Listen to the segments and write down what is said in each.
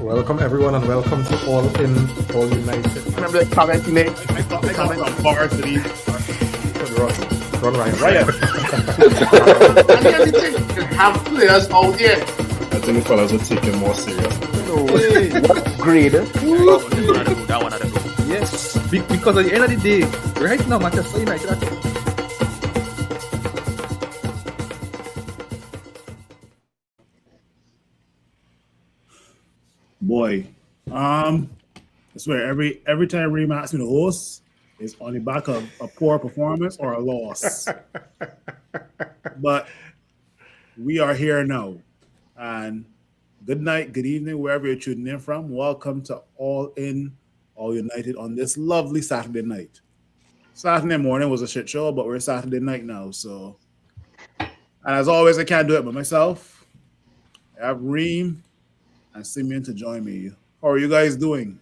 Welcome everyone and welcome to All In, All United. Remember the comment you made? I got some bars to these. Run Ryan. Riot. And everything. You have players out there. I think the fellas will take it more serious. No way. What grade? That one at the go. Yes, because at the end of the day, right now Manchester United are Boy, I swear every time Reem asks me to host, it's on the back of a poor performance or a loss. But we are here now, and good night, good evening, wherever you're tuning in from. Welcome to All In, All United on this lovely Saturday night. Saturday morning was a shit show, but we're Saturday night now. So, and as always, I can't do it by myself. I have Reem and Simeon to join me. How are you guys doing?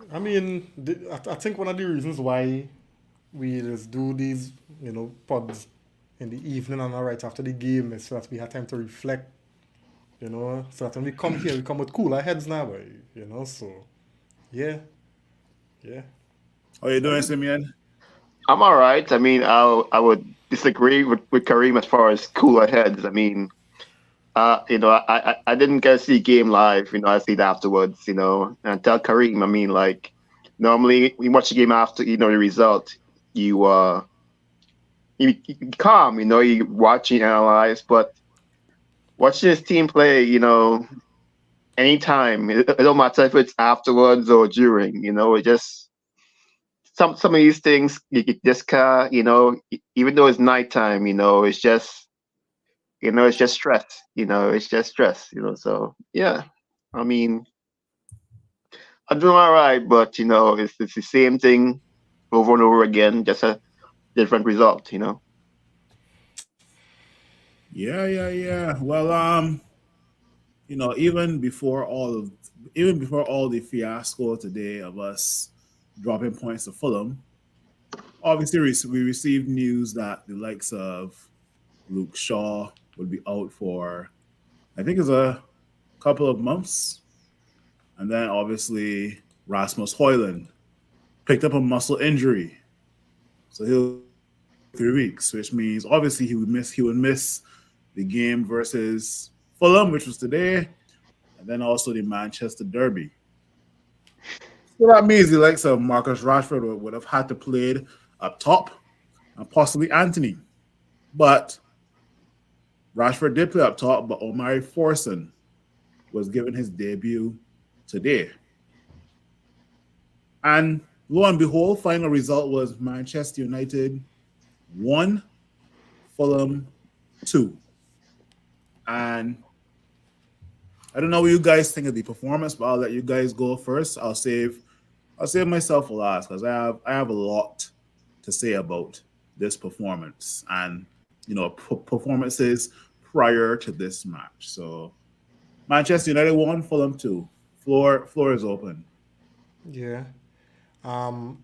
I mean, I think one of the reasons why we just do these, pods in the evening and right after the game is so that we have time to reflect, so that when we come here, we come with cooler heads now, boy, so, yeah. How are you doing, Simeon? I'm all right. I mean, I would disagree with Kareem as far as cooler heads. I mean, I didn't get to see the game live. I see it afterwards. And tell Kareem, I mean, like, normally we watch the game after, the result. You calm. You watch, you analyze. But watching this team play, anytime, it don't matter if it's afterwards or during. It just some of these things you just can't. Even though it's nighttime, it's just. It's just stress. It's just stress. So yeah, I mean, I'm doing all right, but it's the same thing over and over again, just a different result. Yeah. Well, even before all the fiasco today of us dropping points to Fulham, obviously we received news that the likes of Luke Shaw would be out for, I think it's a couple of months. And then obviously Rasmus Højlund picked up a muscle injury. So he'll 3 weeks, which means obviously he would miss the game versus Fulham, which was today, and then also the Manchester Derby. So that means the likes of Marcus Rashford would have had to play up top, and possibly Anthony. But Rashford did play up top, but Omari Forson was given his debut today. And lo and behold, final result was Manchester United 1, Fulham 2. And I don't know what you guys think of the performance, but I'll let you guys go first. I'll save myself for last because I have a lot to say about this performance and performances prior to this match. So Manchester United 1, Fulham 2. Floor is open. Yeah. You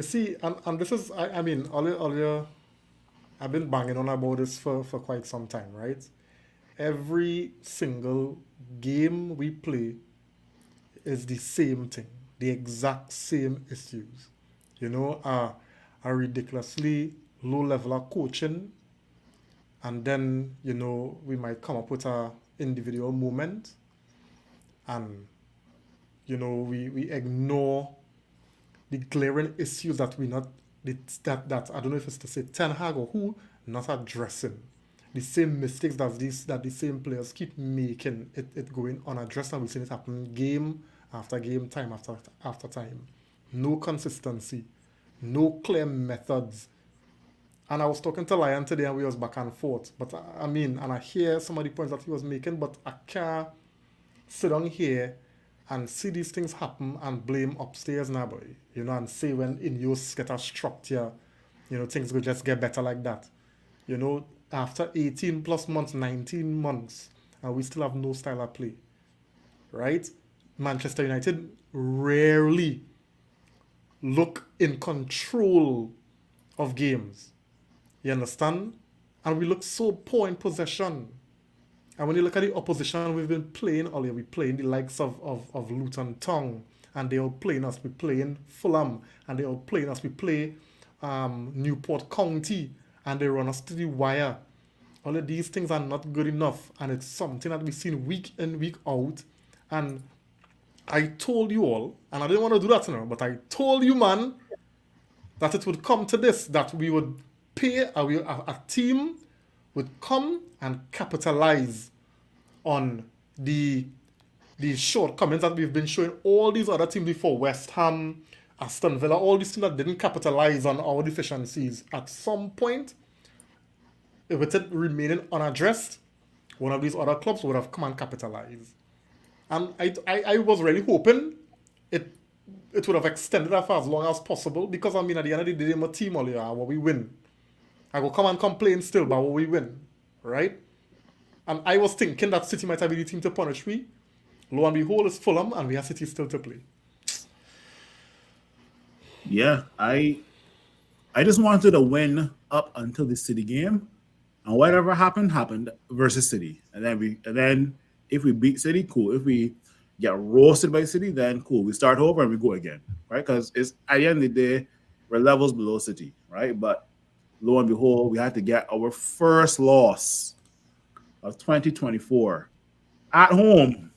see, and this is, I mean, earlier, I've been banging on about this for quite some time, right? Every single game we play is the same thing, the exact same issues. A ridiculously low level of coaching, and then, we might come up with a individual moment, and, we ignore the glaring issues that that I don't know if it's to say Ten Hag or who, not addressing. The same mistakes that the same players keep making, it going unaddressed, and we've seen it happen game after game, time after time. No consistency, no clear methods. And I was talking to Lion today and we was back and forth. But I mean, and I hear some of the points that he was making, but I can't sit down here and see these things happen and blame upstairs now, boy. And say when Ineos get a structure, things will just get better like that. After 18 plus months, 19 months, and we still have no style of play. Right? Manchester United rarely look in control of games. You understand? And we look so poor in possession. And when you look at the opposition we've been playing earlier, we playing the likes of Luton Town, and they are playing us. We playing Fulham, and they are playing us. We play Newport County, and they run us to the wire. All of these things are not good enough, and it's something that we've seen week in, week out. And I told you all, and I didn't want to do that now, but I told you, man, that it would come to this, that we would pay, a team would come and capitalize on the shortcomings that we've been showing all these other teams before, West Ham, Aston Villa, all these teams that didn't capitalize on our deficiencies. At some point, if it had remaining unaddressed, one of these other clubs would have come and capitalized. And I was really hoping it it would have extended that for as long as possible, because I mean at the end of the day, I'm a team all year, what we win. I will come and complain still, but what we win, right? And I was thinking that City might have been the team to punish me. Lo and behold, it's Fulham, and we have City still to play. Yeah, I just wanted to win up until the City game, and whatever happened versus City, and then if we beat City, cool. If we get roasted by City, then cool. We start over and we go again, right? Because it's at the end of the day, we're levels below City, right? But lo and behold, we had to get our first loss of 2024 at home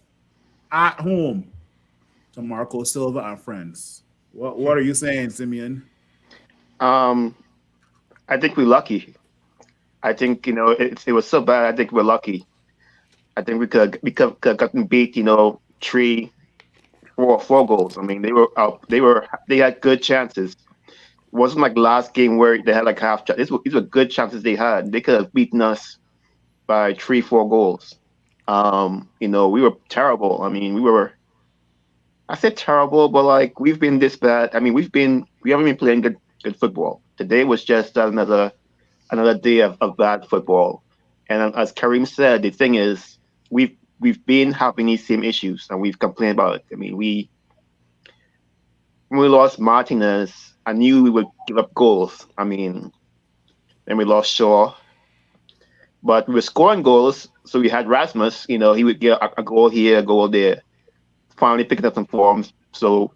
to Marco Silva and friends. What are you saying, Simeon? Um, I think we're lucky. I think it was so bad. I think we're lucky. I think we could have gotten beat. Three, four goals. I mean, they were out. They had good chances. It wasn't like last game where they had like half. These were good chances they had. They could have beaten us by 3, 4 goals. We were terrible. I mean, we were. I said terrible, but like we've been this bad. I mean, we haven't been playing good football. Today was just another day of bad football. And as Kareem said, the thing is, we've been having these same issues, and we've complained about it. I mean, when we lost Martinez, I knew we would give up goals. I mean, then we lost Shaw, but we were scoring goals. So we had Rasmus. He would get a goal here, a goal there. Finally picking up some forms. So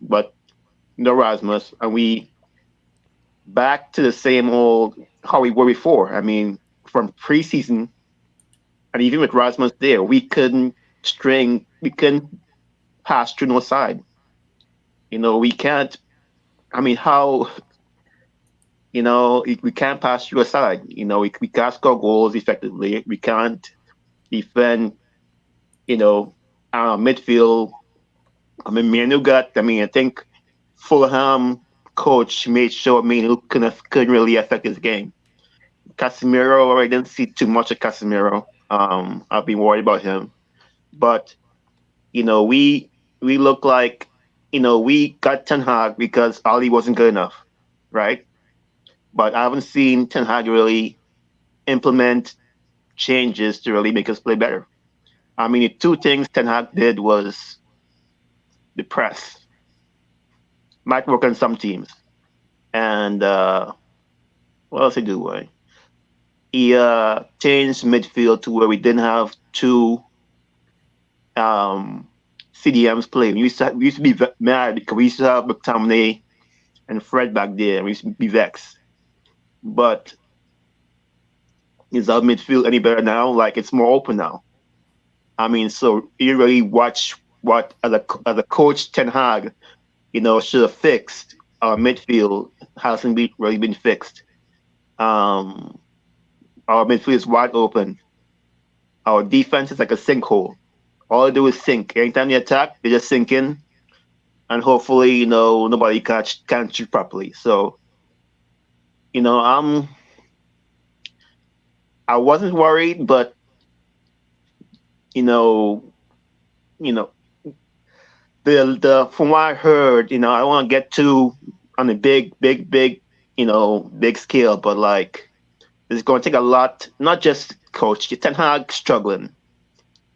but no Rasmus, and we back to the same old how we were before. I mean, from preseason, and even with Rasmus there, we couldn't pass through no side. We can't. I mean, how? We can't pass through a side. We can't score goals effectively. We can't defend. Midfield. I mean, I think Fulham coach made sure Manu couldn't really affect his game. Casemiro, I didn't see too much of Casemiro. I've been worried about him, but we look like we got Ten Hag because Ali wasn't good enough, right? But I haven't seen Ten Hag really implement changes to really make us play better. I mean, the two things Ten Hag did was the press. Might work on some teams, and what else he do? He changed midfield to where we didn't have two CDMs playing. We used to be mad because we used to have McTominay and Fred back there. We used to be vexed. But is our midfield any better now? Like, it's more open now. I mean, so you really watch what as a coach Ten Hag, should have fixed. Our midfield hasn't really been fixed. Our midfield is wide open. Our defense is like a sinkhole. All they do is sink. Anytime they attack, they just sink in, and hopefully, nobody can't shoot properly. So, I wasn't worried, but the from what I heard, I don't want to get too on a big, big scale, but like it's going to take a lot, not just coach Ten Hag struggling,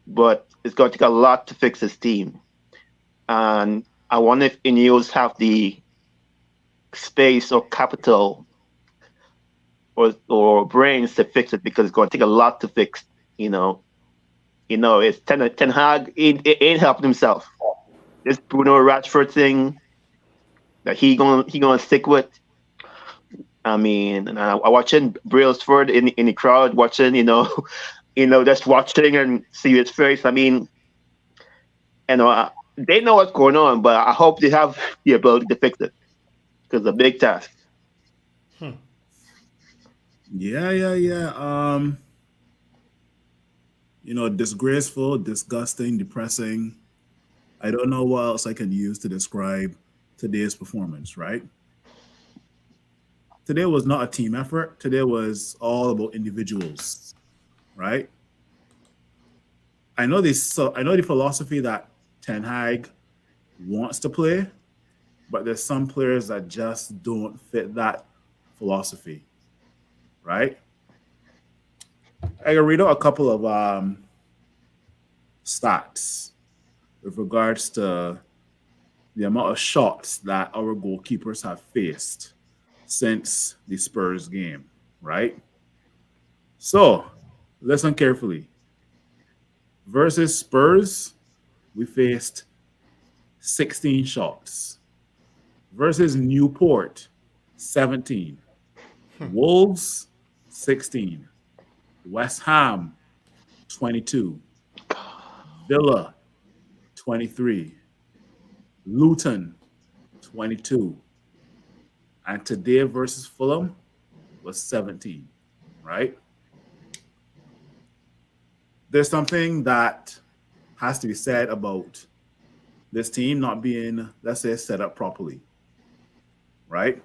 but it's going to take a lot to fix his team. And I wonder if Ineos have the space or capital or brains to fix it, because it's going to take a lot to fix, It's Ten Hag ain't helping himself. This Bruno Rashford thing that he gonna stick with. I mean, and I watching Brailsford in the crowd watching, just watching and see his face. I mean, they know what's going on, but I hope they have the ability to fix it because it's a big task. Yeah, yeah, yeah. Disgraceful, disgusting, depressing. I don't know what else I can use to describe today's performance, right? Today was not a team effort. Today was all about individuals, right? I know this. So I know the philosophy that Ten Hag wants to play, but there's some players that just don't fit that philosophy, right? I can read out a couple of stats with regards to the amount of shots that our goalkeepers have faced since the Spurs game, right? So listen carefully. Versus Spurs, we faced 16 shots. Versus Newport, 17. Wolves, 16. West Ham, 22. Villa, 23. Luton, 22. And today versus Fulham was 17, right? There's something that has to be said about this team not being, let's say, set up properly, right?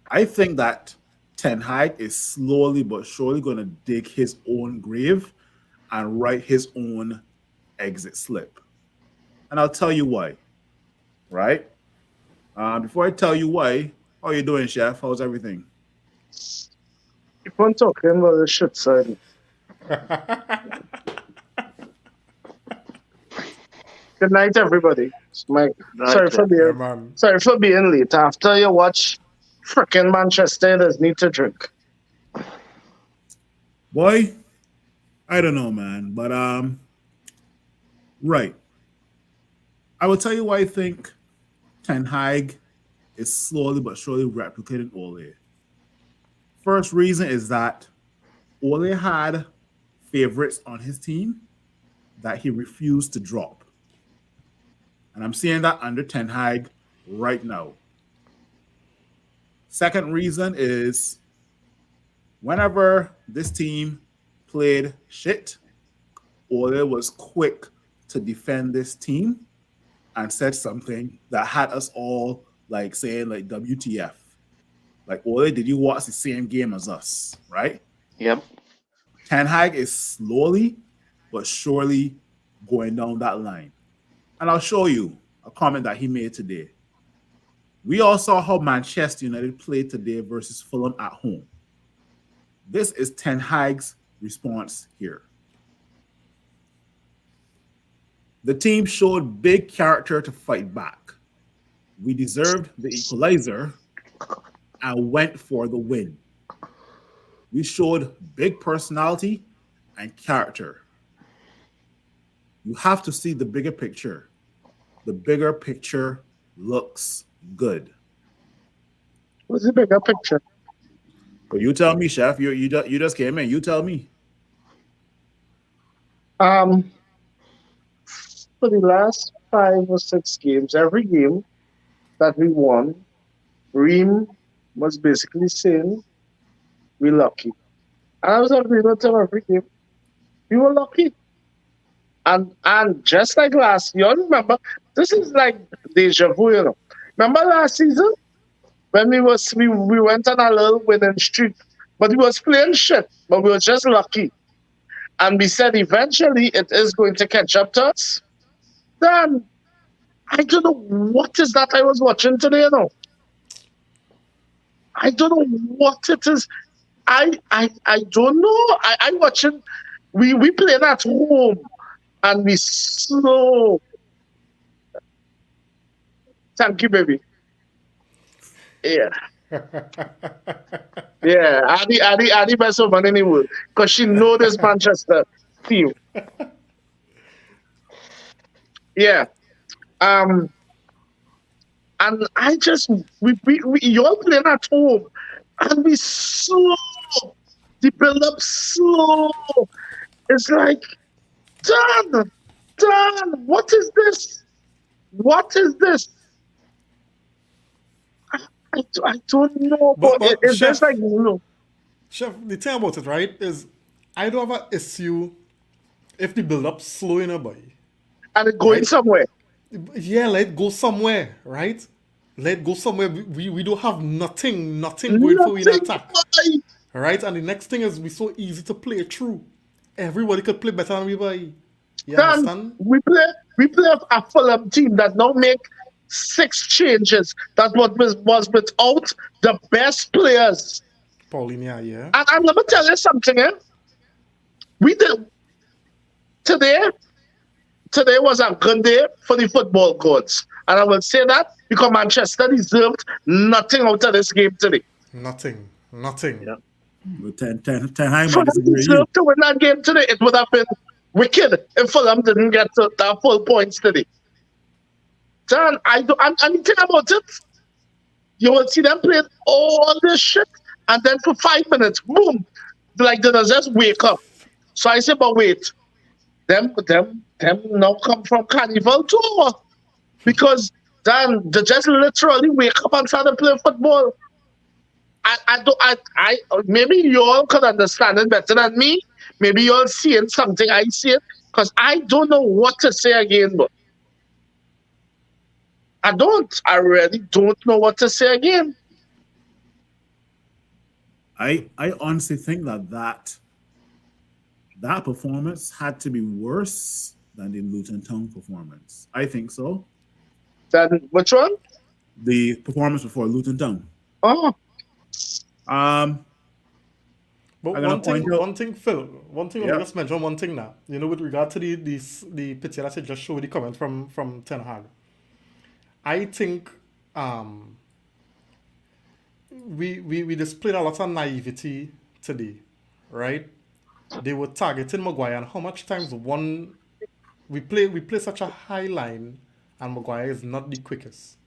I think that Ten Hag is slowly but surely going to dig his own grave and write his own exit slip. And I'll tell you why, right? Before I tell you why, how are you doing, Chef? How's everything? Keep on talking about the shit side. Good night, everybody. It's Mike. Right, Yeah, man. Sorry for being late. After you watch frickin' Manchester, there's need to drink. Boy, I don't know, man. But right. I will tell you why I think Ten Hag is slowly but surely replicating Ole. First reason is that Ole had favorites on his team that he refused to drop. And I'm seeing that under Ten Hag right now. Second reason is whenever this team played shit, Ole was quick to defend this team and said something that had us all like saying like WTF. Like, Ole, did you watch the same game as us? Right? Yep. Ten Hag is slowly but surely going down that line. And I'll show you a comment that he made today. We all saw how Manchester United played today versus Fulham at home. This is Ten Hag's response here. The team showed big character to fight back. We deserved the equalizer and went for the win. We showed big personality and character. You have to see the bigger picture. The bigger picture looks good. What's the bigger picture? But you tell me, Chef. You just came in. You tell me. Um, for the last 5 or 6 games, every game that we won, Reem was basically saying we lucky. And I was agreeing with him every game. We were lucky. And just like last year, remember, this is like deja vu, Remember last season when we went on a little winning streak, but we was playing shit, but we were just lucky. And we said eventually it is going to catch up to us. Then I don't know what is that I was watching today, I don't know what it is. I don't know. I watching we playing at home and we slow. Thank you, baby. Yeah. Yeah. Adi best of money anyway. Because she know this Manchester. to you. Yeah. Um, and I just we you're playing at home, and we slow. The build up slow. It's like done, done. What is this? What is this? I don't know, but But it's just like chef, chef, the thing about it, right, is I don't have an issue if the build up slow in a boy, and it going right? somewhere. Yeah, let go somewhere, right? Let go somewhere. We don't have nothing going for in Nothing. attack, Boy. right? And the next thing is we so easy to play through. Everybody could play better than we boy. You Then understand? we play a Fulham team that now make 6 changes. That was without the best players. Paulinia, yeah. And let me tell you something, eh? We did today. Today was a good day for the football gods. And I will say that because Manchester deserved nothing out of this game today. Nothing. Yeah. But ten Hag might Fulham disagree with you. deserved to win that game today. It would have been wicked if Fulham didn't get to that full points today. John, I'm thinking about it. You will see them playing all this shit, and then for 5 minutes, boom, like they just wake up. So I say, but wait, them now come from Carnival too, because then they just literally wake up and try to play football. I maybe you all could understand it better than me. Maybe you all seeing something I see it, because I don't know what to say again, but I don't. I really don't know what to say again. I honestly think that performance had to be worse than the Luton Town performance. I think so. Then which one? The performance before Luton Town. Oh, Um, But I'm gonna point out. one thing, Phil, one thing. Let me Yeah. just mention one thing now. You know, with regard to the picture that I just showed, the comment from Ten Hag. I think um, we displayed a lot of naivety today, right? They were targeting Maguire, and how much times we play such a high line, and Maguire is not the quickest,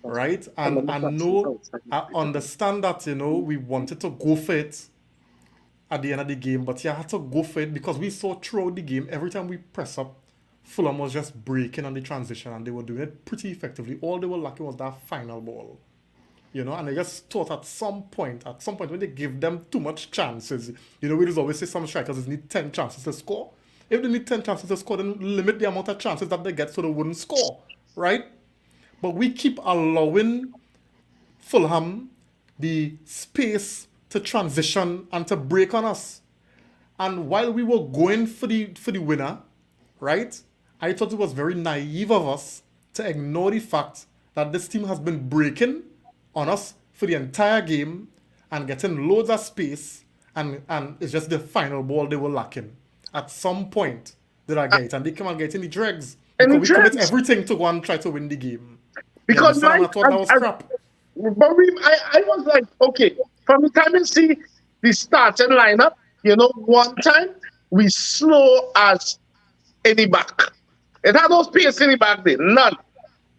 right? And no, I understand that we wanted to go for it at the end of the game, but you had to go for it because we saw throughout the game every time we press up, Fulham was just breaking on the transition, and they were doing it pretty effectively. All they were lacking was that final ball. And I just thought at some point when they give them too much chances, we just always say some strikers need 10 chances to score. If they need 10 chances to score, then limit the amount of chances that they get so they wouldn't score, right? But we keep allowing Fulham the space to transition and to break on us. And while we were going for the winner, right, I thought it was very naive of us to ignore the fact that this team has been breaking on us for the entire game and getting loads of space, and it's just the final ball they were lacking. At some point, did I get it? And they come and get in the dregs and because the we commit dregs. everything to go and try to win the game. You Because understand? And I Mike, thought that was crap. but I was like, okay, from the time you see the starting lineup, one time we slow as any back. It had no space in the back there, none.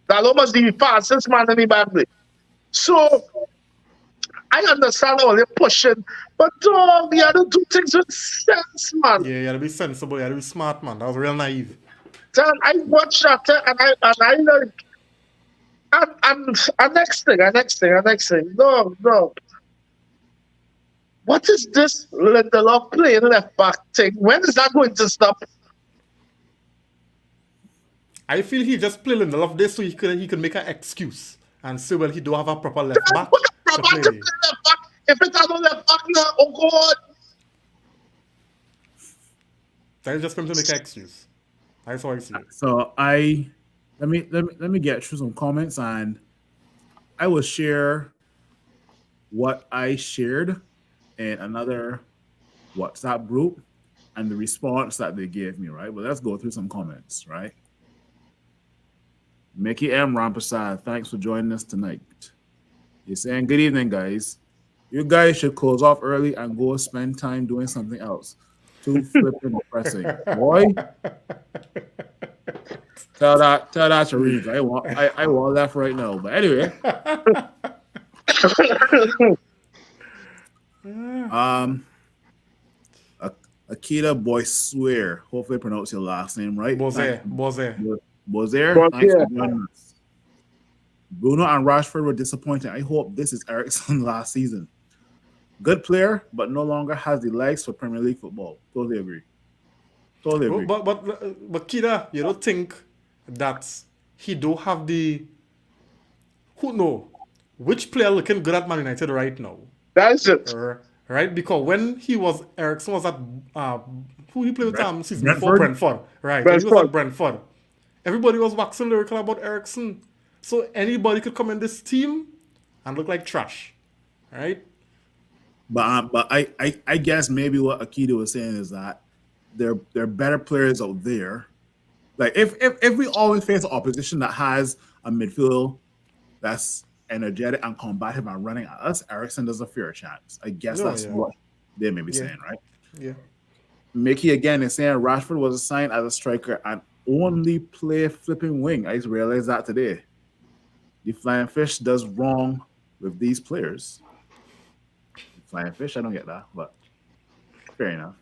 That almost the fastest man in the back there. So I understand all the pushing, but dog, you had to do things with sense, man. Yeah, you gotta be sensible, you gotta be smart, man. That was real naive. Then I watched that and I like and next thing. No. What is this Lindelof playing left back thing? When is that going to stop? I feel he just played Lindelof this so he could make an excuse and say, well, he don't have a proper left back Put a to back play. to play left back. If it's not left back now, oh God. That is just for him to make an excuse. That's how I see it. So let me get through some comments, and I will share what I shared in another WhatsApp group and the response that they gave me, right? But let's go through some comments, right? Mickey M. Rampasad, thanks for joining us tonight. He's saying, good evening, guys. You guys should close off early and go spend time doing something else. Too flipping depressing. Boy, tell that to Reeves. I want left right now. But anyway, um Akita Boy Swear. Hopefully I pronounce your last name right. Thanks. Boze. Bozier, But thanks yeah, for joining us. Bruno and Rashford were disappointing. I hope this is Ericsson's last season. Good player, but no longer has the legs for Premier League football. Totally agree. Totally agree. But Kida, you don't think that he do have the who know which player looking good at Man United right now? that's it. Right? Because when he was Ericsson was at who he played with season before Brentford? Brentford, right? When he was Brentford. at Brentford, everybody was waxing lyrical about Ericsson. So anybody could come in this team and look like trash, right? But I guess maybe what Akita was saying is that there are better players out there. Like if we always face an opposition that has a midfield that's energetic and combative and running at us, Ericsson does a fair chance. I guess No, that's yeah. what they may be Yeah. saying, right? Yeah. Mickey again is saying Rashford was assigned as a striker and only play flipping wing. I just realized that today. The Flying Fish does wrong with these players. Flying Fish, I don't get that, but fair enough.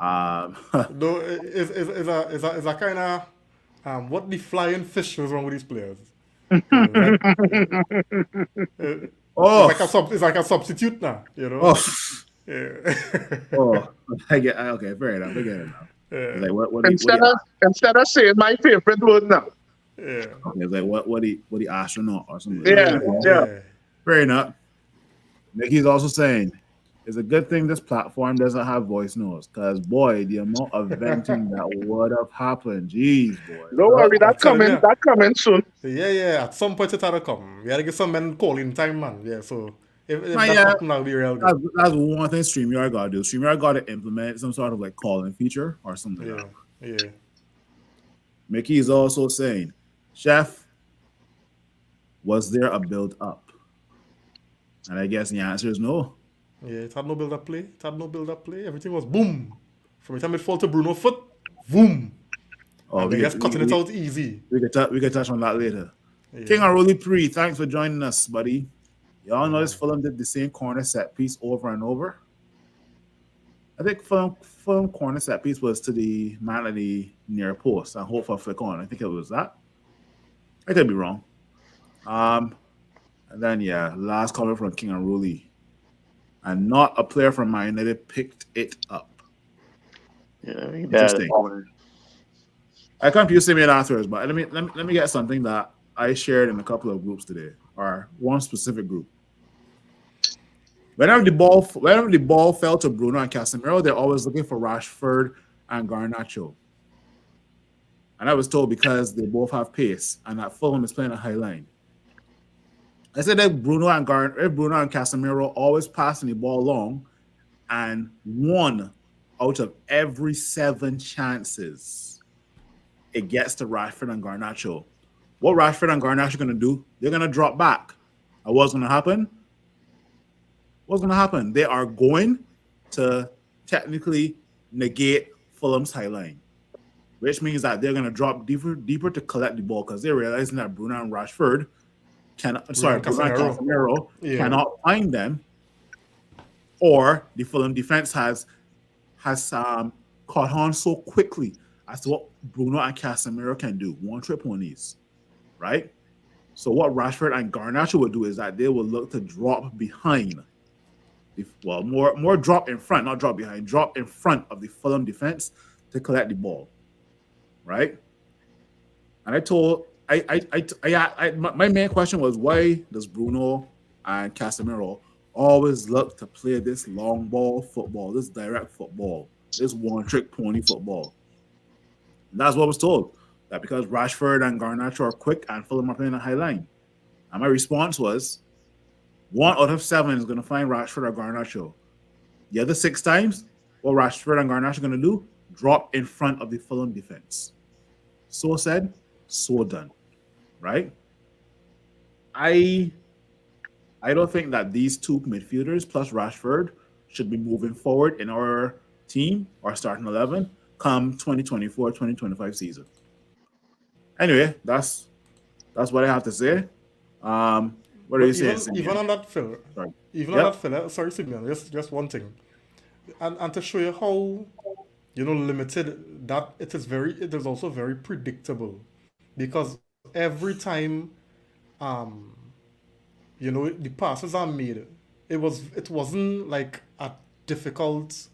No, is a kind of what the flying fish was wrong with these players? It's like a substitute now, you know. Oh, Yeah. oh, I get okay, fair enough. I get it now. It's like what Instead of saying my favorite word now. Yeah. okay, it's like what the astronaut or something. Yeah, yeah. Fair enough. Mickey's also saying it's a good thing this platform doesn't have voice notes, because boy, the amount of venting that would have happened. Jeez, boy. Don't worry, I'm telling you. that coming soon. Yeah. At some point it had to come. We had to get some men calling time, man. Yeah. So if Man, that yeah. happen, that'll be real good. That's one thing StreamYard got to do. StreamYard got to implement some sort of like calling feature or something. Yeah. Like that. Yeah. Mickey is also saying, Chef, was there a build up? And I guess the answer is no. Yeah, it had no build-up play. Everything was boom. From the time it fall to Bruno foot, boom. Oh, and they just cutting it out easy. We could touch on that later. Yeah. King Unruly Pre, thanks for joining us, buddy. Y'all notice Fulham did the same corner set piece over and over. I think Fulham corner set piece was to the man at the near post and hope for a flick on. I think it was that. I could be wrong. And then last comment from King Unruly. And not a player from Man United picked it up. Yeah, Interesting. I confused him afterwards, but let me get something that I shared in a couple of groups today, or one specific group. Whenever the ball fell to Bruno and Casemiro, they're always looking for Rashford and Garnacho. And I was told because they both have pace and that Fulham is playing a high line. I said that Bruno and Casemiro always passing the ball long, and 1 out of every 7 chances it gets to Rashford and Garnacho. What Rashford and Garnacho are going to do? They're going to drop back. And what's going to happen? They are going to technically negate Fulham's high line, which means that they're going to drop deeper to collect the ball because they're realizing that Bruno and Casemiro cannot find them, or the Fulham defense has caught on so quickly as to what Bruno and Casemiro can do. One trip ponies, right? So what Rashford and Garnacho would do is that they will look to drop behind. More drop in front, not drop behind. Drop in front of the Fulham defense to collect the ball, right? And my main question was, why does Bruno and Casemiro always look to play this long ball football, this direct football, this one-trick pony football? And that's what I was told, that because Rashford and Garnacho are quick and Fulham are playing a high line. And my response was, 1 out of 7 is going to find Rashford or Garnacho. The other 6 times, what Rashford and Garnacho are going to do? Drop in front of the Fulham defense. So said, so done. Right? I don't think that these 2 midfielders plus Rashford should be moving forward in order team or starting 11 come 2024-2025 season. Anyway, that's what I have to say. What are you But saying, even Simeon? on that filler, Sorry. even on that Yep. filler, sorry, Simeon, just one thing, and to show you how limited that it is also very predictable because every time um the passes are made, it wasn't like a difficult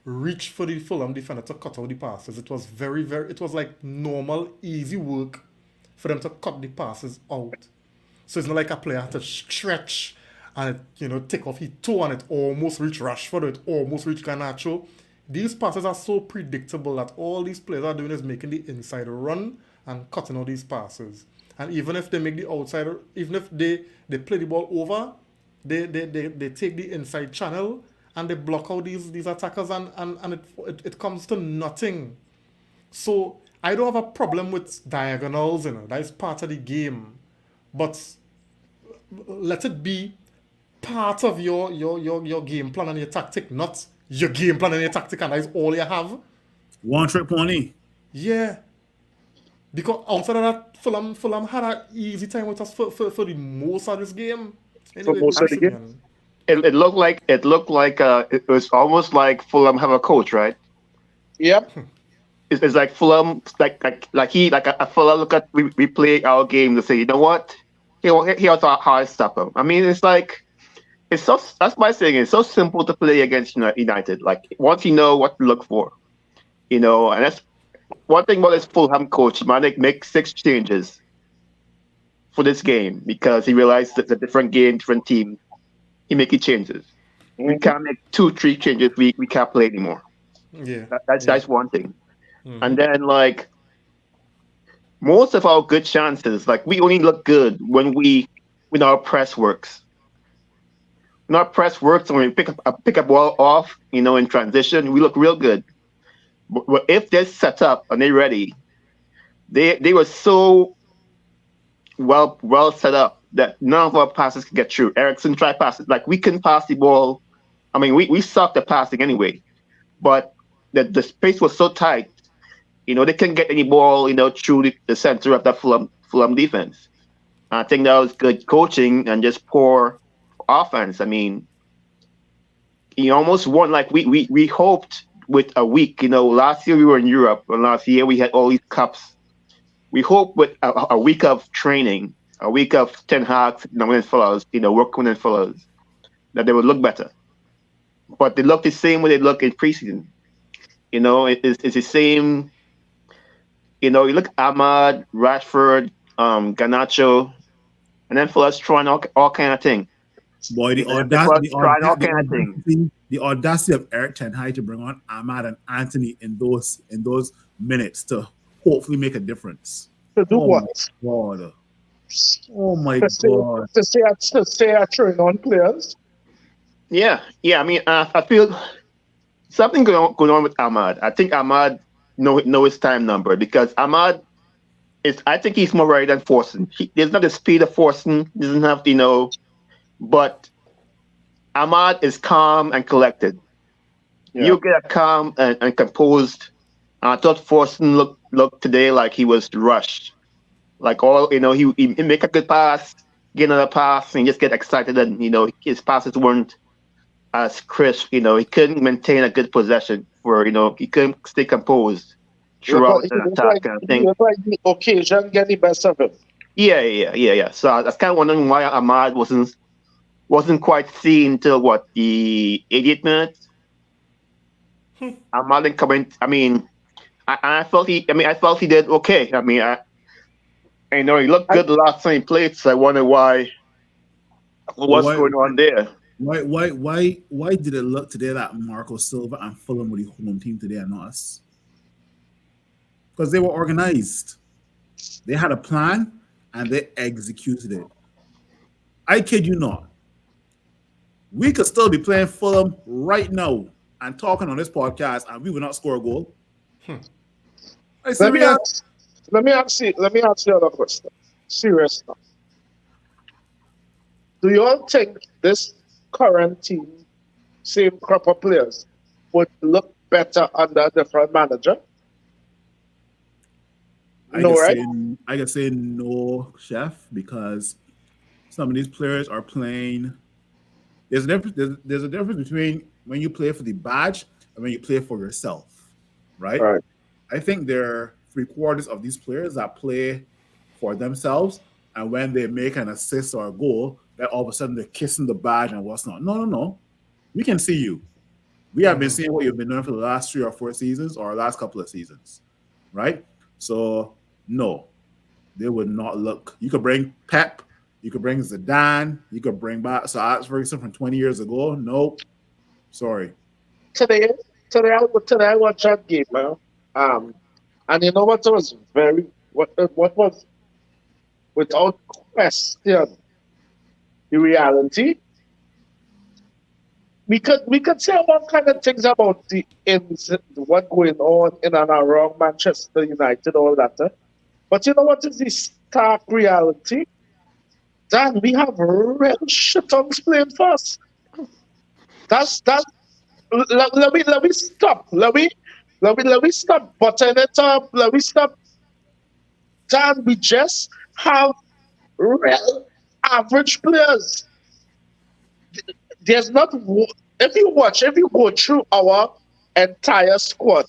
reach for the Fulham defender to cut out the passes. It was it was like normal, easy work for them to cut the passes out. So it's not like a player had to stretch and it, take off his toe and it almost reach Rashford or it almost reach Garnacho. These passes are so predictable that all these players are doing is making the inside run and cutting out these passes. And even if they make the outside, even if they play the ball over, they take the inside channel and they block out these attackers and it comes to nothing. So I don't have a problem with diagonals, that is part of the game. But let it be part of your game plan and your tactic, not your game plan and your tactic, and that is all you have. One trick pony. Yeah. Because outside of that, Fulham had an easy time with us for the most of this game. For Anyway, go most on, of the game. Simeon. It looked like it was almost like Fulham have a coach, right? Yep. It's like Fulham, like a Fulham look at we play our game to say, you know what, here's how I stop him. I mean, it's like it's so that's my saying. It's so simple to play against United. Like once you know what to look for, and that's one thing about this Fulham coach. He might make 6 changes for this game because he realized that it's a different game, different team. He making changes. We Mhm. can't make 2, 3 changes. We can't play anymore. Yeah. Yeah. That's one thing. And Mm-hmm. then like most of our good chances, like we only look good when our press works. When our press works and we pick a ball off, in transition, we look real good. But if they're set up and they're ready, they were so well set up that none of our passes could get through. Ericsson tried passes, like we couldn't pass the ball. I mean, we sucked at passing anyway, but the space was so tight. They couldn't get any ball, through the center of that Fulham defense. I think that was good coaching and just poor offense. I mean, he almost won. Like we hoped with a week. Last year we were in Europe, and last year we had all these cups. We hoped with a week of training, a week of Ten Hag, winning fellows, working in fellows, that they would look better. But they look the same way they look in preseason. It's the same. You look at Ahmad, Rashford, Garnacho, and then fellas trying all kind of thing. Boy, Fellas trying all kind of thing. the audacity of Eric Ten Hag to bring on Ahmad and Anthony in those minutes to hopefully make a difference. To do Oh what? my god! Oh my To say god! to say I train on players. Yeah. I mean, I feel something going on with Ahmad. I think Ahmad know his time number because Ahmad is. I think he's more ready than Forsen. There's not the speed of Forsen. Doesn't have but Ahmad is calm and collected. Yeah. You get a calm and composed. I thought Forsen looked today like he was rushed. Like he make a good pass, get another pass, and just get excited, and his passes weren't as crisp. He couldn't maintain a good possession for he couldn't stay composed throughout the attack. And I He think was like the occasion get the best of him. yeah. So I was kind of wondering why Ahmad wasn't quite seen till what, the 80th minute. Ahmad didn't come in. I mean, I felt he did okay. I mean, he looked good the last time he played. So I wonder what's going on there. Why did it look today that Marco Silva and Fulham were the home team today and not us? Because they were organized. They had a plan and they executed it. I kid you not. We could still be playing Fulham right now and talking on this podcast, and we will not score a goal. Let me ask you another question. Serious now. Do you all think this current team, same crop of players, would look better under a different manager? I No, could right? say I could say no, chef, because some of these players are playing. There's a difference. There's a difference between when you play for the badge and when you play for yourself, right? Right. I think there are three-quarters of these players that play for themselves, and when they make an assist or a goal, that all of a sudden they're kissing the badge and what's not. No, no, no. We can see you. We have been seeing what you've been doing for the last 3 or 4 seasons or last couple of seasons, right? So no, they would not look. You could bring Pep, you could bring Zidane, you could bring back Sir Alex Ferguson from 20 years ago. Nope, sorry. Today, today I watched that game, man. Um, and you know what was very what was without question the reality. We could say all kind of things about the ins what going on in and around Manchester United, all that. But you know what is the stark reality? Dan, we have real shit on playing for us. That's let me stop. Let me stop buttering it up. Let me stop. Dan, we just have real average players. There's not if you go through our entire squad,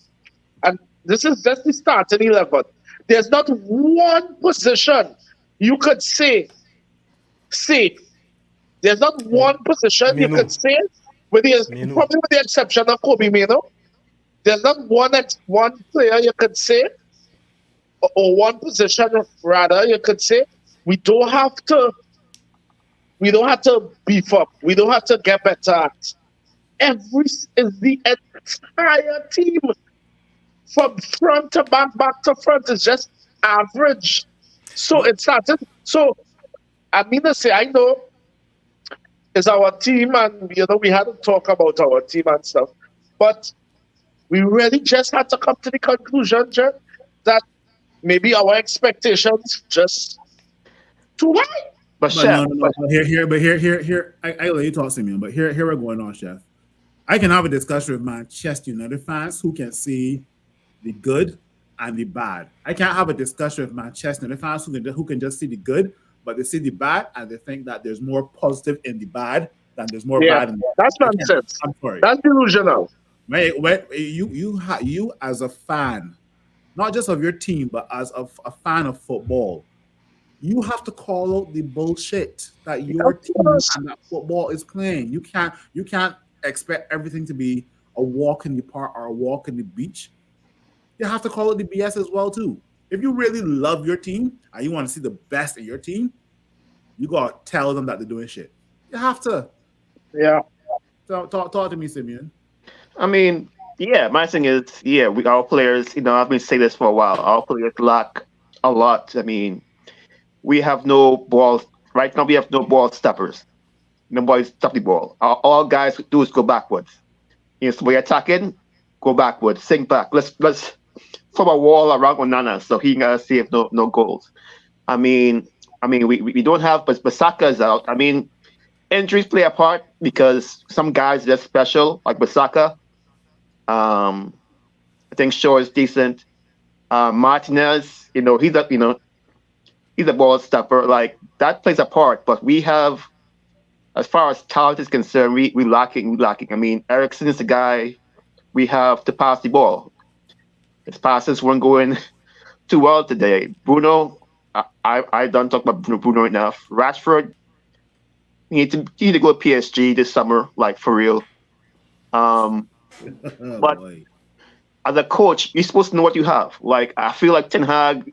and this is just the starting 11. There's not one position you could say. There's not Me, one position you Minu, could say, with the Minu. probably with the exception of Kobe Mino. There's not one player you could say, or one position rather you could say we don't have to we don't have to beef up. We don't have to get better at. Every is the entire team from front to back to front is just average. So No, it started. So I mean to say, I know it's our team, and we had to talk about our team and stuff, but we really just had to come to the conclusion, Jen, that maybe our expectations just too high. But But no, chef, no, no. but But here. I let you talk, Simeon. But here we're going on, chef. I can have a discussion with Manchester United fans who can see the good and the bad. I can't have a discussion with Manchester United fans who can just see the good, but they see the bad and they think that there's more positive in the bad than there's more Yeah, bad in the good. that's I can't. nonsense. I'm sorry. That's delusional. When you as a fan, not just of your team, but as a fan of football, you have to call out the bullshit that your Of team course. and that football is playing. You can't expect everything to be a walk in the park or a walk in the beach. You have to call it the BS as well too. If you really love your team and you want to see the best in your team, you gotta tell them that they're doing shit. You have to Yeah. talk to me, Simeon. I mean, yeah, my thing is, yeah, we our players, I've been saying this for a while. Our players lack a lot. I mean, we have no balls right now. We have no ball stoppers. Nobody stop the ball. All guys do is go backwards. So we're attacking, go backwards, sink back. Let's form a wall around Onana so he can save no goals. I mean, we don't have, but Basaka is out. I mean, injuries play a part because some guys are just special, like Basaka. I think Shaw is decent. Martinez, he's a ball stopper. Like that plays a part, but we have, as far as talent is concerned, we lacking. We lacking. I mean, Ericsson is the guy we have to pass the ball. His passes weren't going too well today. Bruno, I don't talk about Bruno enough. Rashford, you need to go to PSG this summer, like for real. Um, Oh but boy. as a coach, you're supposed to know what you have. Like I feel like Ten Hag.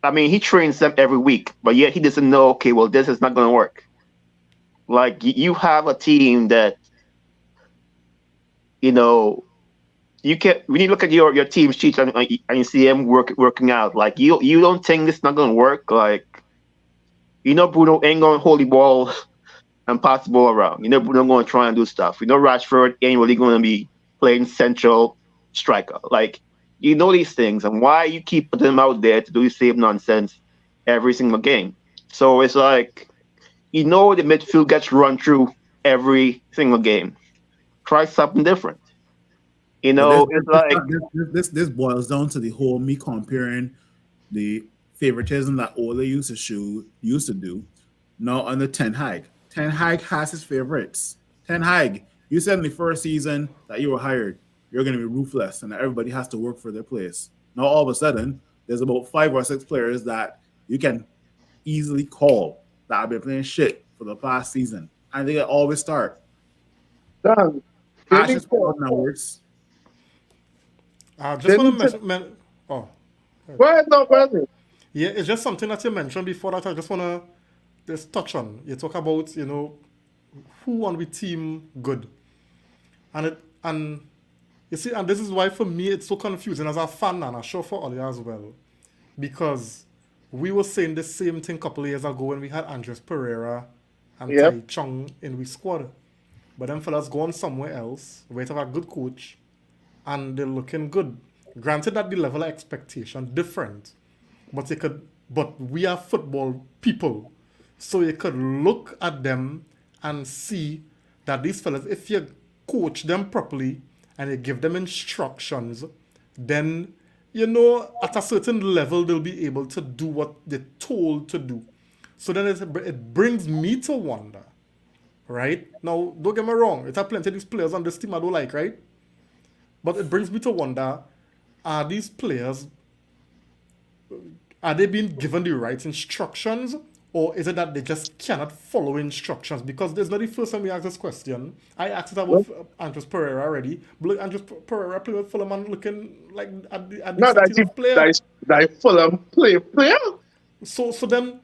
I mean, he trains them every week, but yet he doesn't know. Okay, well, this is not going to work. Like you have a team that you know you can. When you look at your team sheet and you see him working out, like you don't think this is not going to work. Like Bruno ain't going to hold the ball and pass the ball around. Bruno going to try and do stuff. Rashford ain't really going to be playing central striker. Like these things, and why you keep putting them out there to do the same nonsense every single game. So it's like the midfield gets run through every single game. try something different. But It's like this boils down to the whole me comparing the favoritism that Ole used to do. Now under Ten Hag. Ten Hag has his favorites. Ten Hag, you said in the first season that you were hired, you're going to be ruthless and that everybody has to work for their place. Now all of a sudden, there's about 5 or 6 players that you can easily call that have been playing shit for the past season. And they always start. Dan, they need Ashes to, works. I they just want need to to, oh, go ahead now, brother. yeah, it's just something that you mentioned before that I just want to just touch on. You talk about, who on the team good. And you see, and this is why for me it's so confusing as a fan and I'm sure for Ollie as well. Because we were saying the same thing a couple of years ago when we had Andres Pereira and Yep. Tai Chung in we squad. But them fellas go on somewhere else, wait have a good coach, and they're looking good. Granted that the level of expectation different, but we are football people. So you could look at them and see that these fellas, if you coach them properly and you give them instructions, then at a certain level they'll be able to do what they're told to do. So then it brings me to wonder, right? Now, don't get me wrong, it have plenty of these players on this team I don't like, right? But it brings me to wonder, are these players, are they being given the right instructions? Or is it that they just cannot follow instructions? Because there's not the first time we ask this question. I asked it about No, Andres Pereira already. But look, Andres Pereira played with Fulham and looking like a no, decent enough player. that Fulham player. So then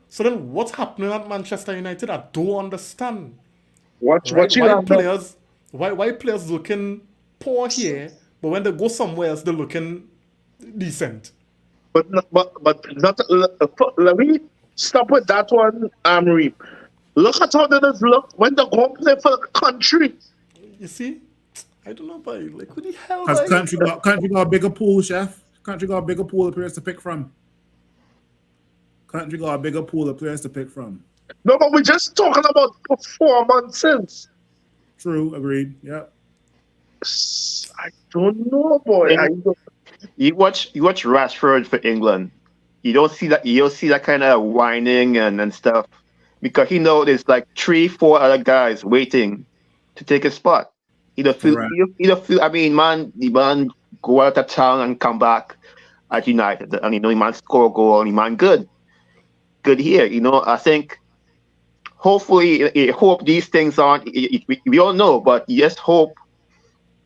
what's happening at Manchester United? I don't understand. What Right? you Why have done. players why players looking poor here, but when they go somewhere else they're looking decent. But not, let me stop with that one, Reem. Look at how they just look when they go and play for the country. You see? I don't know, boy. Like, who the hell, Because boy? country got a bigger pool, chef. Country got a bigger pool of players to pick from. Country got a bigger pool of players to pick from. No, but we're just talking about performances. True, agreed. Yeah. I don't know, boy. I thing. don't, You watch Rashford for England. You don't see that kind of whining and stuff because there's like 3, 4 other guys waiting to take his spot. Correct. I mean, man, the man go out of town and come back at United, and the man score a goal, and the man good here. I think hopefully, I hope these things aren't. We all know, but just hope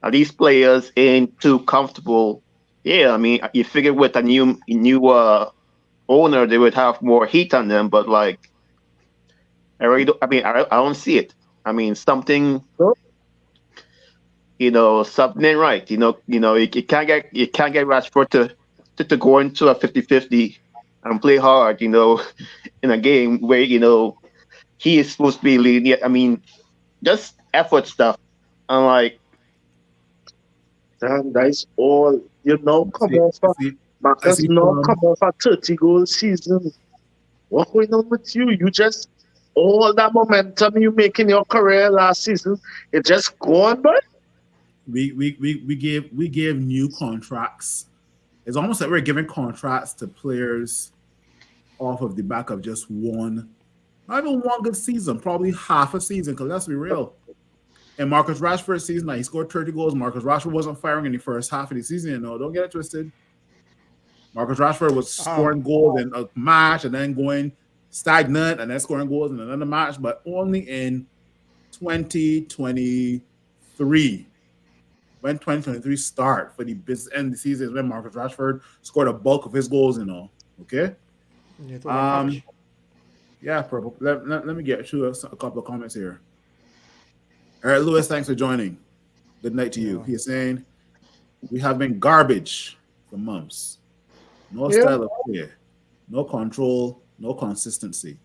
that these players ain't too comfortable. Yeah, I mean, you figure with a new owner, they would have more heat on them, but like, I really don't. I mean, I don't see it. I mean, no, something ain't right. You can't get Rashford to go into a 50-50 and play hard. In a game where he is supposed to be leading. I mean, just effort stuff. I'm like, damn, that's all. You know, I come see, off I a see, I Marcus see now come Fulham. off a 30-goal season. What going on with you? You just all that momentum you make in your career last season, it just gone, boy. We gave new contracts. It's almost like we're giving contracts to players off of the back of just one, not even one good season, probably half a season. Because let's be real. In Marcus Rashford's season, he scored 30 goals. Marcus Rashford wasn't firing in the first half of the season. Don't get it twisted. Marcus Rashford was Ah, scoring goals in a match and then going stagnant and then scoring goals in another match, but only in 2023. When 2023 start for the business end of the season is when Marcus Rashford scored a bulk of his goals. Okay. you told them Um, finish. yeah, purple. Let me get to a couple of comments here. All right, Lewis, thanks for joining. Good night to you. Yeah. He is saying we have been garbage for months. No Yeah. style of play, no control, no consistency.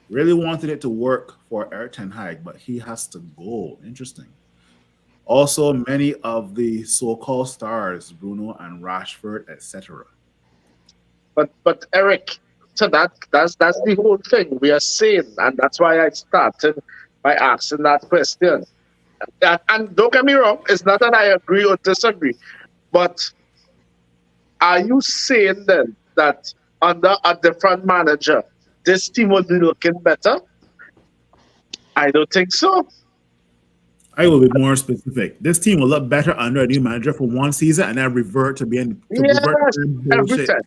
Really wanted it to work for Eric Ten Hag, but he has to go. Interesting. Also, many of the so-called stars, Bruno and Rashford, etc. But Eric, so that's the whole thing we are saying, and that's why I started by asking that question. And don't get me wrong, it's not that I agree or disagree, but are you saying then that under a different manager, this team would be looking better? I don't think so. I will be more specific. This team will look better under a new manager for one season and then revert to revert to Yes, being every bullshit. time.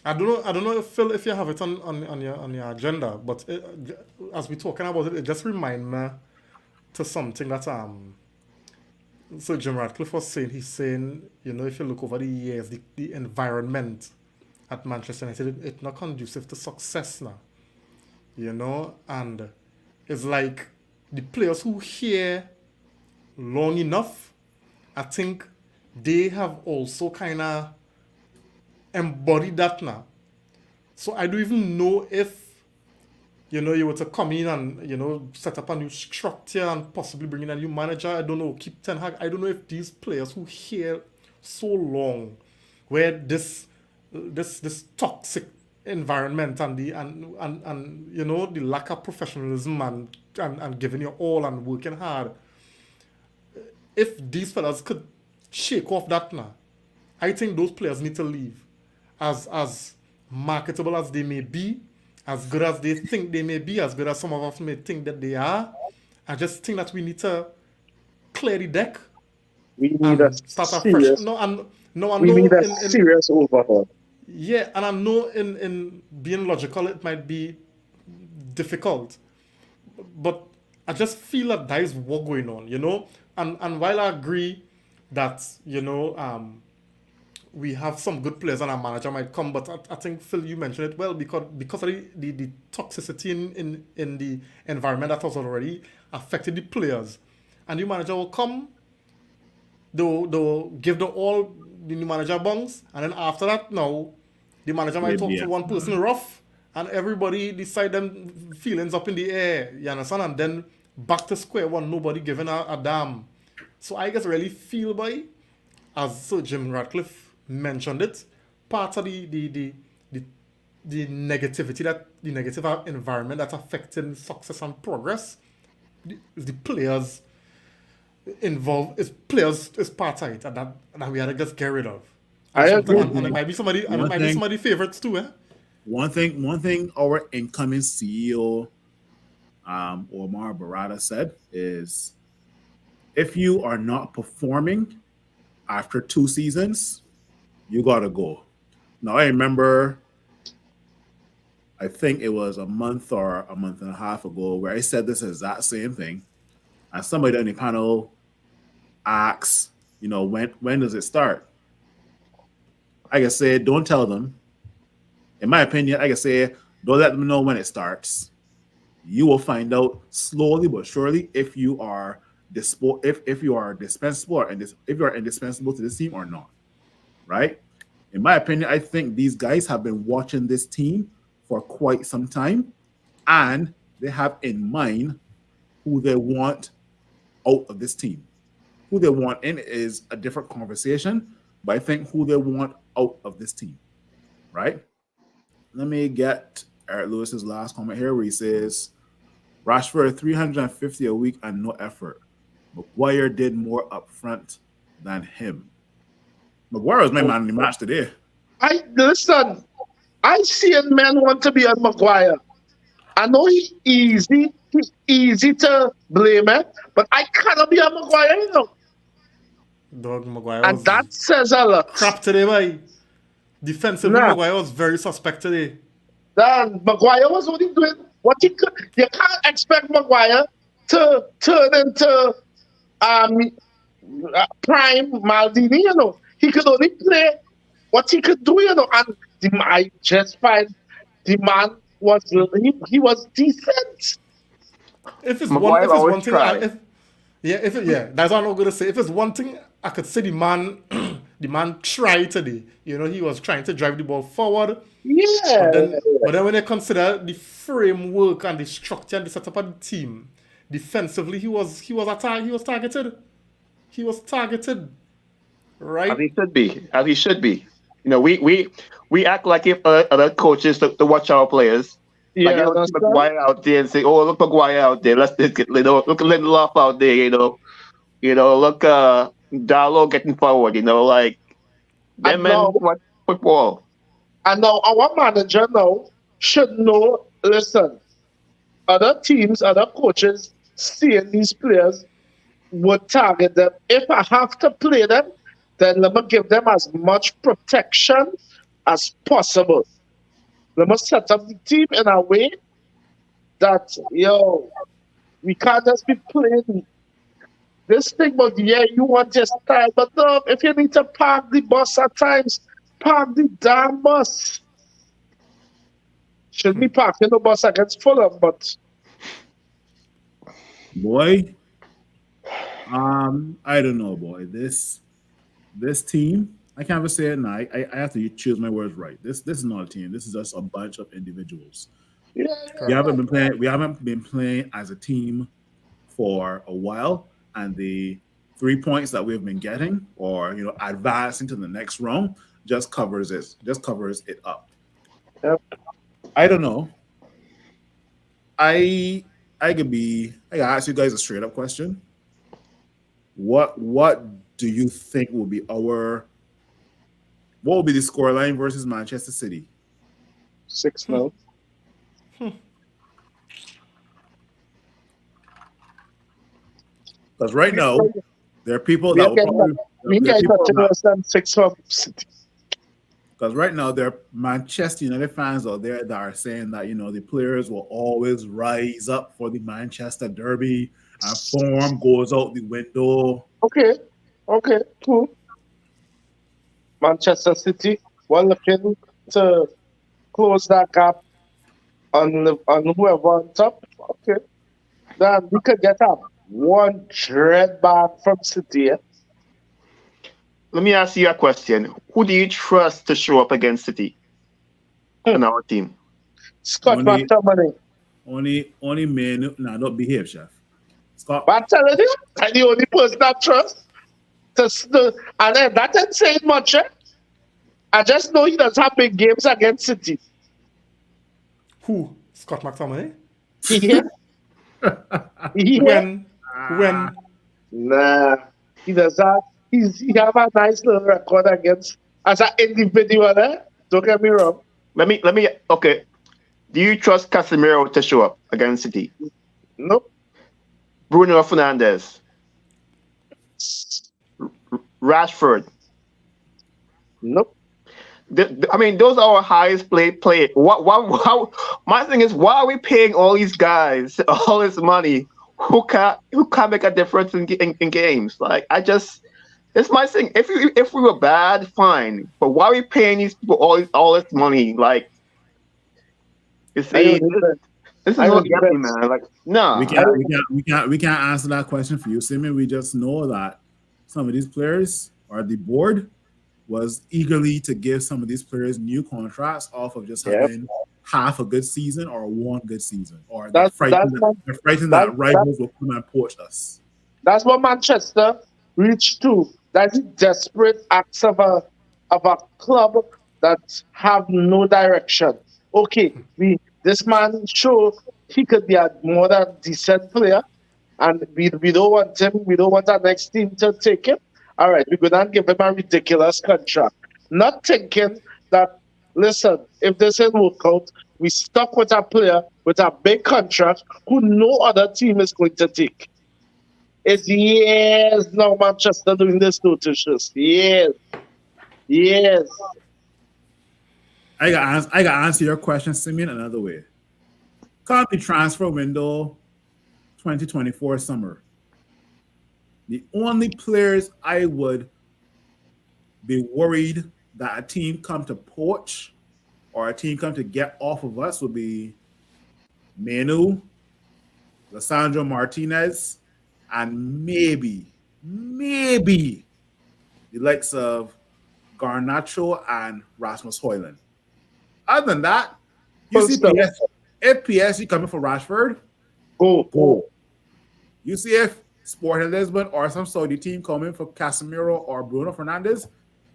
I don't know. I don't know if Phil, if you have it on your agenda, but as we're talking about it, it just remind me to something that So Jim Ratcliffe was saying. He's saying, if you look over the years, the environment at Manchester United, it's not conducive to success now. And it's like the players who here long enough, I think they have also kind of embodied that now. So I don't even know if you were to come in and set up a new structure and possibly bring in a new manager. I don't know, keep Ten Hag. I don't know if these players who here so long, where this toxic environment and the lack of professionalism and giving your all and working hard, if these fellas could shake off that now, I think those players need to leave. As marketable as they may be, as good as they think they may be, as good as some of us may think that they are, I just think that we need to clear the deck We need and a start afresh. serious. No, and no, I We know need a in serious overhaul. yeah, and I know in being logical it might be difficult, but I just feel that there is war going on. And while I agree that we have some good players and our manager might come, but I think Phil, you mentioned it well, because of the toxicity in the environment that has already affected the players, and the manager will come, they'll give all the new manager bungs, and then after that, now the manager might talk Maybe, to yeah. one person rough, and everybody decide them feelings up in the air. You understand? And then back to square one, nobody giving a damn. So I guess really feel by, as Sir Jim Ratcliffe mentioned it, part of the negativity, that the negative environment that's affecting success and progress is the players involved. Is part of it, and that we had to just get rid of. I agree. And it might be somebody favorites too, eh? One thing our incoming CEO, Omar Barada, said is, if you are not performing after 2 seasons, you gotta go. Now I remember, I think it was a month or a month and a half ago where I said this exact same thing, and somebody on the panel asks, when does it start? I can say, don't tell them. In my opinion, I can say, don't let them know when it starts. You will find out slowly but surely if you are if you are dispensable and if you are indispensable to this team or not. Right? In my opinion, I think these guys have been watching this team for quite some time, and they have in mind who they want out of this team. Who they want in is a different conversation, but I think who they want out of this team, right? Let me get Eric Lewis's last comment here, where he says, Rashford 350 a week and no effort. Maguire did more up front than him. Maguire was my man in the match today. Listen. I see a man want to be on Maguire. I know he's easy to blame, but I cannot be on Maguire, Dog, Maguire And was that says a lot. crap today, boy. Defensively, Nah. Maguire was very suspect today. Then Maguire was only doing what he could. You can't expect Maguire to turn into prime Maldini, He could only play what he could do, And I just find the man he was decent. If it's Maguire one always thing, try. that's what I'm gonna say. If it's one thing, I could say the man, the man tried today. He was trying to drive the ball forward. Yeah. But then when they consider the framework and the structure and the setup of the team, defensively he was targeted. He was targeted, right? As he should be. As he should be. We act like if other coaches to watch our players. Like, Yeah, look Maguire out there and say, oh, look Maguire out there. Look at Lindelof out there, look, Darlow getting forward. Like them And men now, what football. our manager now should know. Listen, other teams, other coaches seeing these players would target them. If I have to play them, then let me give them as much protection as possible. Let me set up the team in a way that we can't just be playing this thing. But yeah, you want your style, but no, if you need to park the bus at times, park the damn bus. Should be parking the bus against Fulham, but Boy, I don't know, boy. This team, I can't even say it now. I have to choose my words right. This is not a team. This is just a bunch of individuals. yeah, We Correct. haven't been playing. We haven't been playing as a team for a while, and the 3 points that we've been getting, or advancing to the next round, just covers it. Just covers it up. yeah. I don't know. I I could be. I gotta ask you guys a straight up question. What do you think will be our what will be the scoreline versus Manchester City? 6 now. Because right now there are people We that are will getting probably we there are get people nothing that less than 6 from City. because right now there are Manchester United fans out there that are saying that the players will always rise up for the Manchester Derby and form goes out the window. Okay, okay, cool. Manchester City, we're looking to close that gap on whoever on top. Okay, then we could get up 100 back from City. Eh? Let me ask you a question. Who do you trust to show up against City Hmm. on our team? Scott Only McTominay. only men nah, don't behave, chef. Scott. But I'm telling you, I'm the only person I trust. And then that ain't saying much. Eh? I just know he does have big games against City. Who? Scott McTominay? Yeah, yeah. When? When? Nah, he does have. He have a nice little record against as an individual. Eh? Don't get me wrong. Let me. Okay. Do you trust Casemiro to show up against City? Nope. Bruno Fernandes, Rashford. Nope. I mean, those are our highest play. My thing is, why are we paying all these guys all this money who can't make a difference in games? Like, it's my thing. If we were bad, fine, but why are we paying these people all this money? Like, you I see, don't defend. this I is what don't get me, defend. man. Like, We nah, can't, we can't, we can't, we can't answer that question for you, Simon. We just know that some of these players or the board was eagerly to give some of these players new contracts off of just Yep. having half a good season or one good season, or That's what they're frightened that, that that rivals will come and poach us. that's what Manchester reached to. That's the desperate acts of a club that have no direction. Okay, this man show he could be a more than decent player, and we don't want him. We don't want our next team to take him. All right, we're gonna give him a ridiculous contract. Not thinking that listen, if this didn't work out, we stuck with a player with a big contract who no other team is going to take. It's years now Manchester doing this to Tuchus. Years. Years. I got to answer your question, Simeon, another way. Come the transfer window 2024 summer. The only players I would be worried that a team come to poach or a team come to get off of us would be Manu, Lissandro Martinez, and maybe the likes of Garnacho and Rasmus Hoyland. Other than that, you Full see stop. if PSG coming for Rashford, Go. go. You see if Sporting Lisbon or some Saudi team coming for Casemiro or Bruno Fernandes,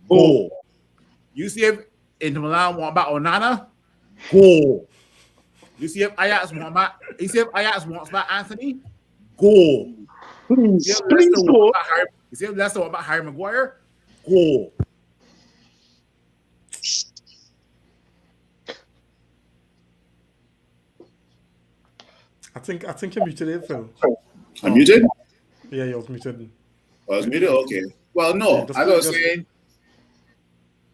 Go. go. You see if Inter Milan want back Onana, go. You see if Ajax wants back Anthony, go. Please, please go. You see Leicester about Harry Maguire? Go. I think you're muted, there, Phil. I'm muted? Yeah, you're muted. I was muted? Okay. Well, Yeah, no. just- As I was just- saying,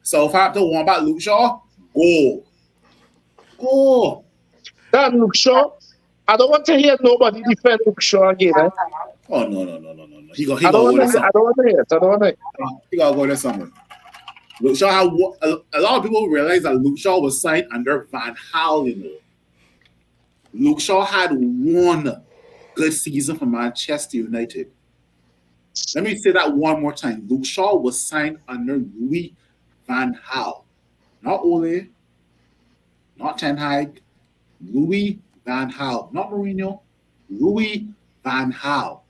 Southampton won about Luke Shaw. Go. Go. That Luke Shaw. I don't want to hear nobody defend Luke Shaw again. Eh? Oh, no. He I got don't go want this to. summer. I don't want to hear it. I don't want to. He got to go this summer. Luke Shaw had a lot of people realize that Luke Shaw was signed under Van Gaal, you know. Luke Shaw had one good season for Manchester United. Let me say that one more time. Luke Shaw was signed under Louis Van Gaal. Not Ole, not Ten Hag, Louis Van Gaal. Not Mourinho, Louis Van Gaal.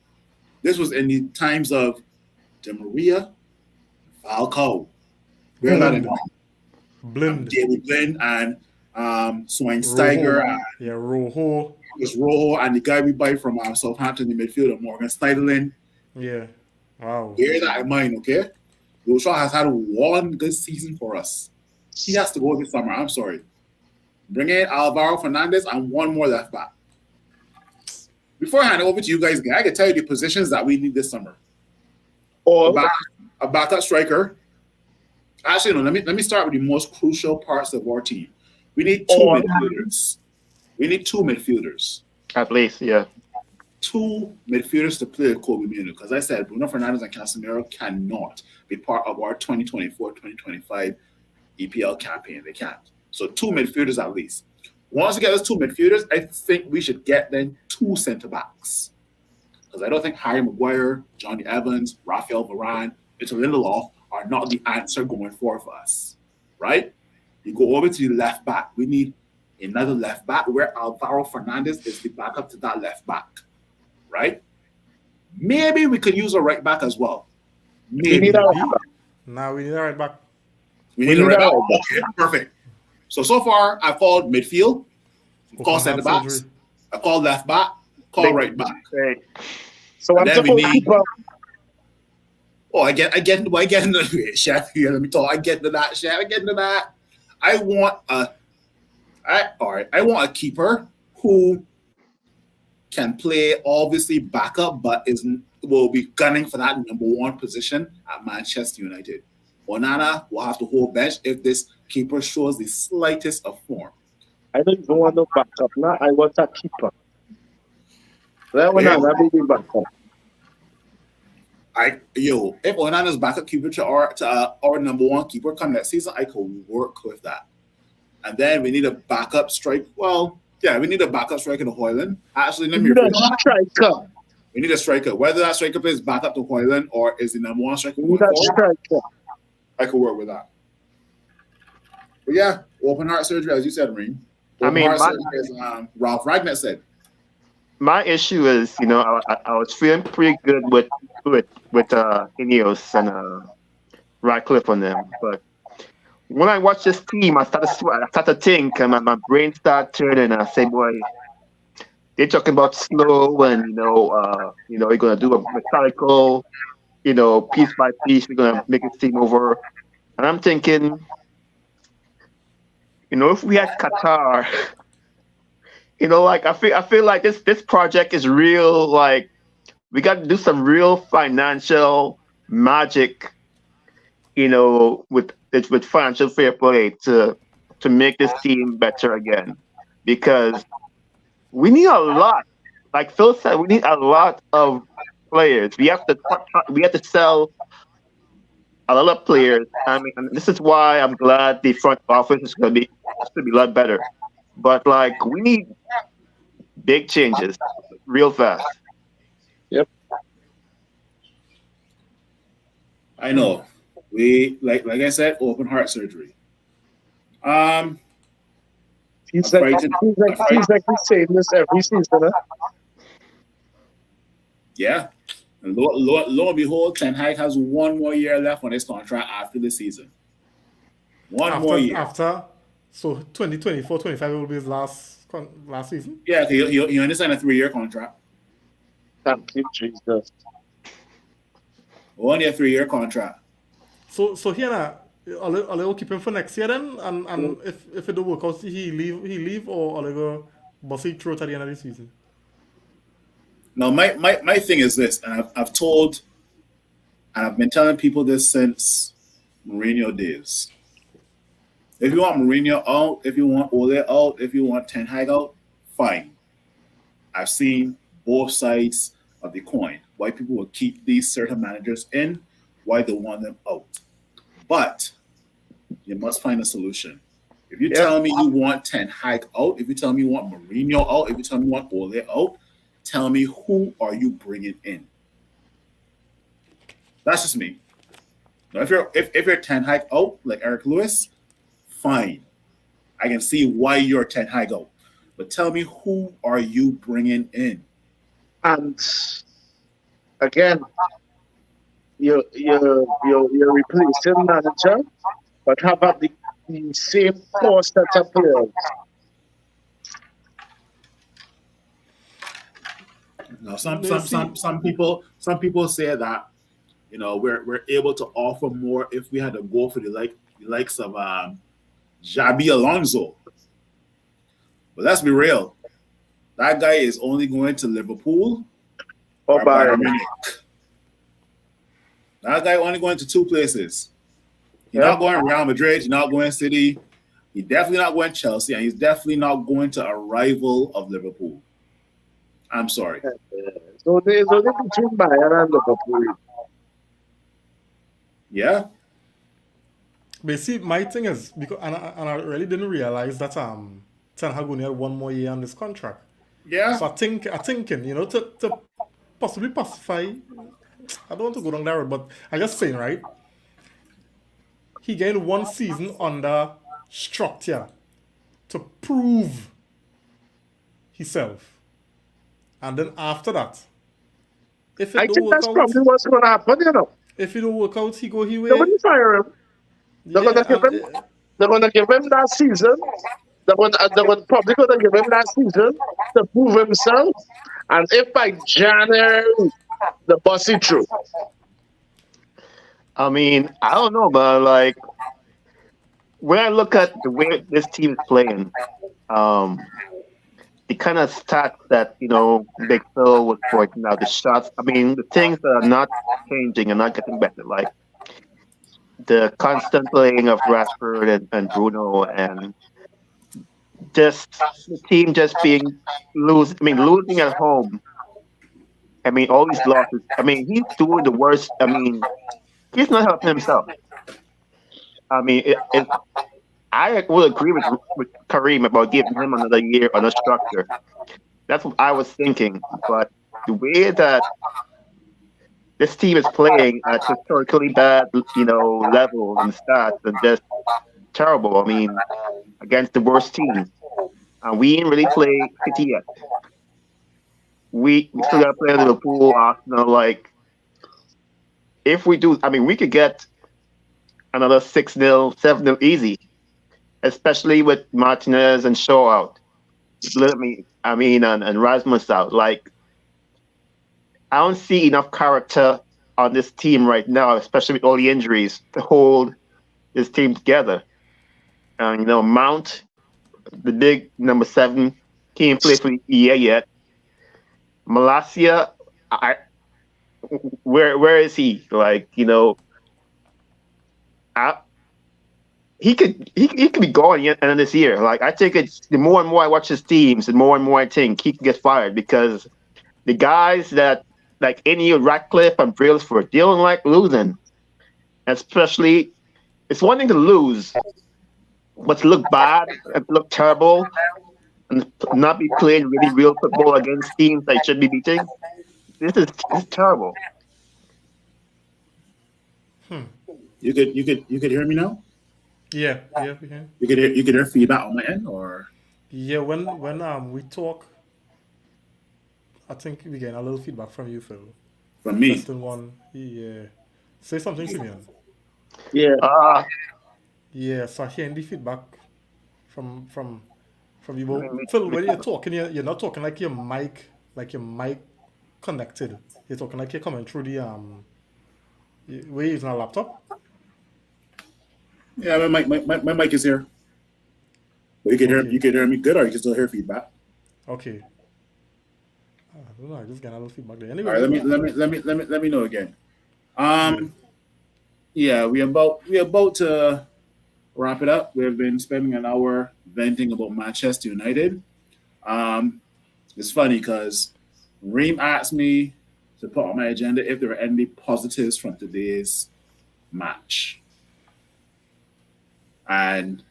This was in the times of Di Maria, Falcao. Bear that in mind. Blind. David Blind and Schweinsteiger Rojo. and Yeah, Rojo. Marcus Rojo and the guy we buy from Southampton, the midfielder, Morgan Schneiderlin. Yeah. Wow. Bear that in mind, okay? Luke Shaw has had one good season for us. He has to go this summer. I'm sorry. Bring in Alvaro Fernandez and one more left back. Before I hand it over to you guys again, I can tell you the positions that we need this summer. Or A backup striker. Actually, no, let me start with the most crucial parts of our team. We need two midfielders. We need two midfielders. At least, yeah. Two midfielders to play Kobe Mino. Because I said Bruno Fernandes and Casemiro cannot be part of our 2024-2025 EPL campaign. They can't. So two midfielders at least. Once we get those two midfielders, I think we should get then two centre backs. Because I don't think Harry Maguire, Johnny Evans, Raphael Varane, Victor Lindelof are not the answer going forward for us. Right? You go over to the left back. We need another left back where Alvaro Fernandez is the backup to that left back. Right? Maybe we could use a right back as well. Maybe. Now we need a right back. We need a right back. Okay, perfect. So far, I called midfield, called center backs, I called left back, called right back. Right. so I'm then we talking need- about I get into the chef here. Let me talk. I get into that, chef. I get into that. I want a keeper who can play obviously backup, but will be gunning for that number one position at Manchester United. Onana will have to hold bench if this keeper shows the slightest of form. I don't even want no backup now. I want a keeper. That one I be the backup. If Onana's backup keeper to our number one keeper come next season, I could work with that. And then we need a backup strike. Well, yeah, we need a backup striker to Hoyland. Actually, let me You need a rephrase. striker. We need a striker. Whether that striker plays backup to Hoyland or is the number one striker, You need a striker. I could work with that. But yeah, open heart surgery, as you said, Reem. Open heart surgery, as Ralph Ragnar said. My issue is, I was feeling pretty good with Ineos and Radcliffe on them, but when I watch this team, I start to think, and my brain started turning. And I say, boy, they're talking about slow, and we're gonna do a methodical, piece by piece, we're gonna make this team over. And I'm thinking, if we had Qatar. I feel like this project is real. Like, we got to do some real financial magic, with financial fair play to make this team better again, because we need a lot. Like Phil said, we need a lot of players. We have to sell a lot of players. I mean, and this is why I'm glad the front office is going to be a lot better. But we need big changes real fast. Yep. I know. We like I said, open heart surgery. He's like he's saying this every season. Huh? Yeah. And lo and behold, Ten Hag has one more year left on his contract after this season. One more year. So 2024-25 will be his last season? Yeah, he only signed a 3-year contract. Thank you, Jesus. Only a 3-year contract. So here now, I'll keep him for next year then, and if it don't work out, he leave or I'll go bossy through at the end of the season. Now, my thing is this, and I've told, and I've been telling people this since Mourinho days. If you want Mourinho out, if you want Ole out, if you want Ten Hag out, fine. I've seen both sides of the coin. Why people will keep these certain managers in, why they want them out. But you must find a solution. If you Yep. tell me you want Ten Hag out, if you tell me you want Mourinho out, if you tell me you want Ole out, tell me who are you bringing in. That's just me. Now, if you're Ten Hag out, like Eric Lewis, fine. I can see why you're Ten Hag out. But tell me who are you bringing in? And again, you're replacing manager, but how about the same core set of players? Now, You see, some people say that we're able to offer more if we had to go for the likes of Jabi Alonso. But let's be real, that guy is only going to Liverpool Or or Bayern? Bayern Munich. That guy only going to two places. He's Yeah. not going Real Madrid. He's not going City. He's definitely not going Chelsea, and he's definitely not going to a rival of Liverpool. I'm sorry. So there's only between Bayern and Liverpool. Yeah, but you see, my thing is because and I really didn't realize that Ten Hag only had 1 more year on this contract. yeah. So I thinking, to possibly pacify. I don't want to go down that road, but I just saying, right? He gained 1 season under structure to prove himself, and then after that, if I it don't think work that's out, probably what's going to happen. if it don't work out, he go his They're going way. to fire him. They're going Yeah, to give and him. They're going to give him that season. They're probably going to give him that season to prove himself. And if by January the bossy through, I mean, I don't know, but like when I look at the way this team is playing, um, the kind of stats that Big Phil was pointing out, the shots. I mean, the things that are not changing and not getting better, like the constant playing of Rashford and Bruno, and just the team just being I mean, losing at home. I mean, all these losses. I mean, he's doing the worst. I mean, he's not helping himself. I mean, I will agree with Kareem about giving him another year on a structure. That's what I was thinking. But the way that this team is playing at historically bad, levels and stats and just terrible. I mean, against the worst teams. And we ain't really play City yet. We still got to play Liverpool, Arsenal. Like, if we do, I mean, we could get another 6-0, 7-0 easy, especially with Martinez and Shaw out. And Rasmus out. Like, I don't see enough character on this team right now, especially with all the injuries, to hold this team together. And Mount, the big number 7, can't play for the EA yet. Malasia, where is he? Like, I, he could be gone at the end of this year. Like, I think it's the more and more I watch his teams, the more and more I think he can get fired, because the guys that like Ratcliffe and Brailsford, they don't like losing. Especially, it's one thing to lose, but to look bad and to look terrible and not be playing really real football against teams they should be beating. This is terrible. You could hear me now. yeah, we can. You could hear feedback on my end, or Yeah, when we talk, I think we get a little feedback from you, Phil. from me. Testing one. Yeah. Say something, Simeon. yeah, Uh, Yeah, so hearing the feedback from you. I Well, mean, Phil, when you're talking, you're not talking like your mic connected. You're talking like you're coming through the We're using a laptop. Yeah, my mic is here. But Okay, you can hear me good, or you can still hear feedback. okay. I don't know. I just got a little feedback there. All Anyway, right, just go ahead. let me know again. Yeah. Yeah, we about to wrap it up. We've been spending an hour venting about Manchester United. Um, it's funny because Reem asked me to put on my agenda if there were any positives from today's match, and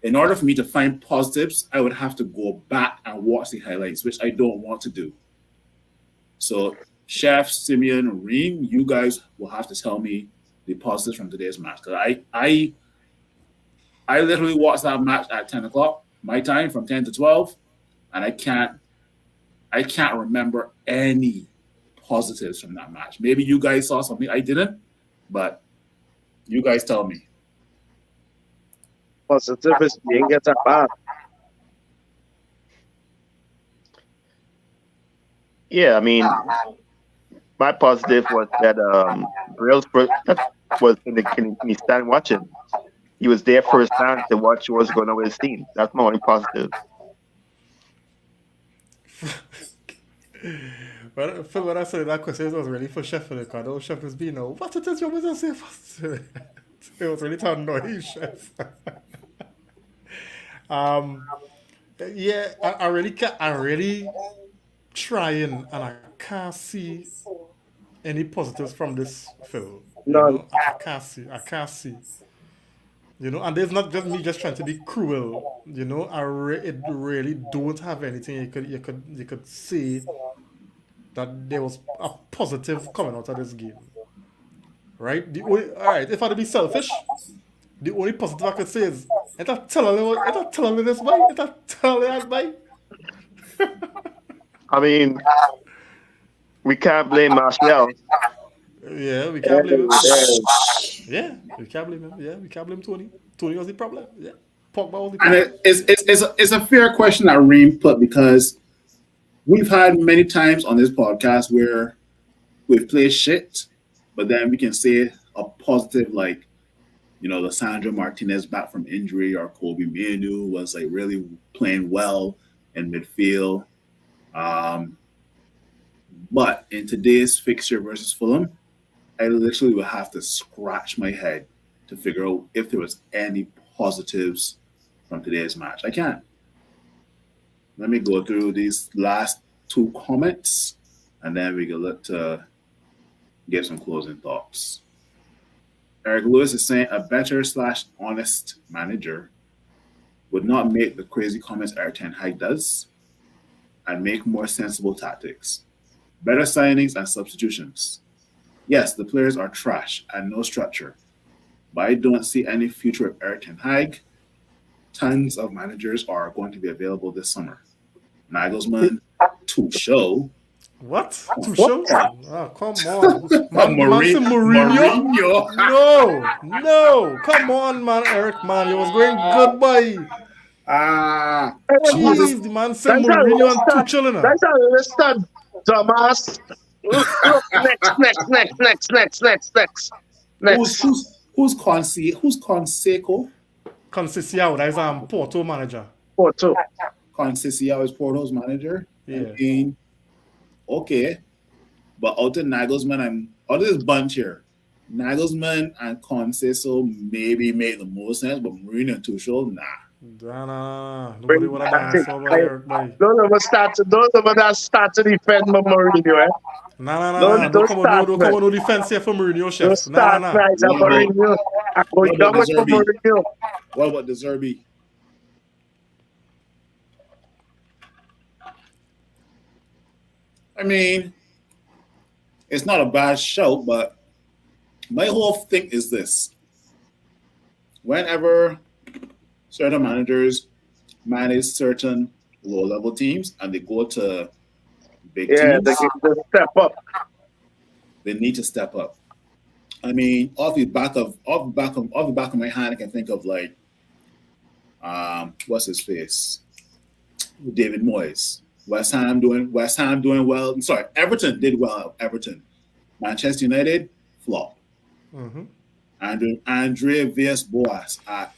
in order for me to find positives, I would have to go back and watch the highlights, which I don't want to do. So, Chef, Simeon, Reem, you guys will have to tell me the positives from today's match. Because I literally watched that match at 10 o'clock, my time, from 10 to 12, and I can't remember any positives from that match. Maybe you guys saw something I didn't, but you guys tell me. Positive is being at a back. Yeah, I mean, my positive was that that was in the stand watching. He was there firsthand to watch what was going on with his team. That's my only positive. But Phil, when I said that question, it was really for Chef because I know Chef was being, what it is you want me to say first? It was really to annoy Chef. um, yeah, I really can't, I really trying and I can't see any positives from this film. None. I can't see. And there's not just me just trying to be cruel. It really don't have anything you could say that there was a positive coming out of this game, right? All right, if I had to be selfish, the only positive I could say is, it's a telling this boy, it's a telling that boy. I mean, we can't blame Martial. Yeah, we can't blame him. Yeah. Yeah, we can't blame him. Yeah, we can't blame Tony. Tony was the problem. Yeah, Pogba was the And problem. it's a fair question that Reem put because we've had many times on this podcast where we've played shit, but then we can say a positive like, Lissandro Martinez back from injury or Kobe Manu was like really playing well in midfield. But in today's fixture versus Fulham, I literally would have to scratch my head to figure out if there was any positives from today's match. I can't. Let me go through these last two comments, and then we can look to give some closing thoughts. Eric Lewis is saying a better / honest manager would not make the crazy comments Eric Ten Hag does and make more sensible tactics. Better signings and substitutions. Yes, the players are trash and no structure, but I don't see any future of Eric Ten Hag. Tons of managers are going to be available this summer. Nagelsmann, Tuchel. What? Tuchel? Oh, come on. Man say Mourinho. Mourinho? No. Come on, man, Eric, man. You was going good, boy. Jeez, the man said Mourinho and Tuchel, That's how you start, dumbass. Look, next. Who's Conseco? Conceição, that is Porto manager. Porto. Conceição is Porto's manager. Yeah. I mean, okay, but out of Nagelsmann and out of this bunch here, Nagelsmann and Conceição maybe make the most sense, but Mourinho and Tuchel, nah. Nah. Nobody want to dance over Eric, boy. Don't ever start to defend Mourinho, eh? Nah. Don't Come start, on, no defense here for Mourinho, chef. Don't start right at Mourinho. I'm going down with Mourinho. What about the Zerbi? I mean, it's not a bad show, but my whole thing is this. Whenever certain managers manage certain low-level teams and they go to big teams, they can step up. They need to step up. I mean, off the back of my hand, I can think of like, what's his face? David Moyes. West Ham doing well. I'm sorry, Everton did well. Everton. Manchester United flop. Mm-hmm. Andre Villas-Boas at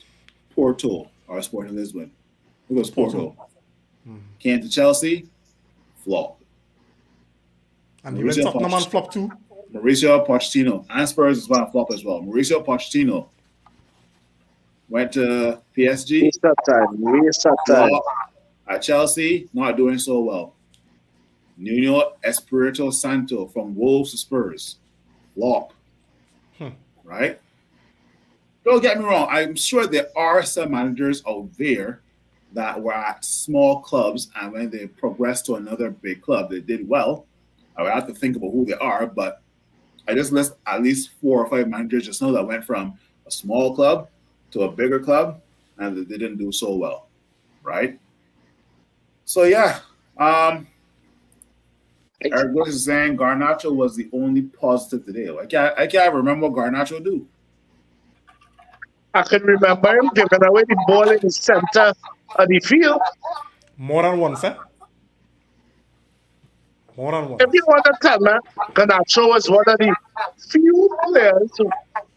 Porto or Sporting Lisbon. It was Porto. Porto. Came to Chelsea, flop. And he went Mauricio Tottenham and flop too. Mauricio Pochettino and Spurs is one flop as well. Mauricio Pochettino went to PSG, Waste of time. Waste of time. flop. At Chelsea, not doing so well. Nuno Espirito Santo from Wolves to Spurs, flop. Right? Don't get me wrong. I'm sure there are some managers out there that were at small clubs, and when they progressed to another big club, they did well. I would have to think about who they are, but I just list at least 4 or 5 managers just know that went from a small club to a bigger club, and they didn't do so well, right? So yeah, Eric Bush is saying Garnacho was the only positive today. I can't remember what Garnacho do. I can remember him giving away the ball in the center of the field. More than once, eh? More than once. If you want to tell me, Garnacho was one of the few players who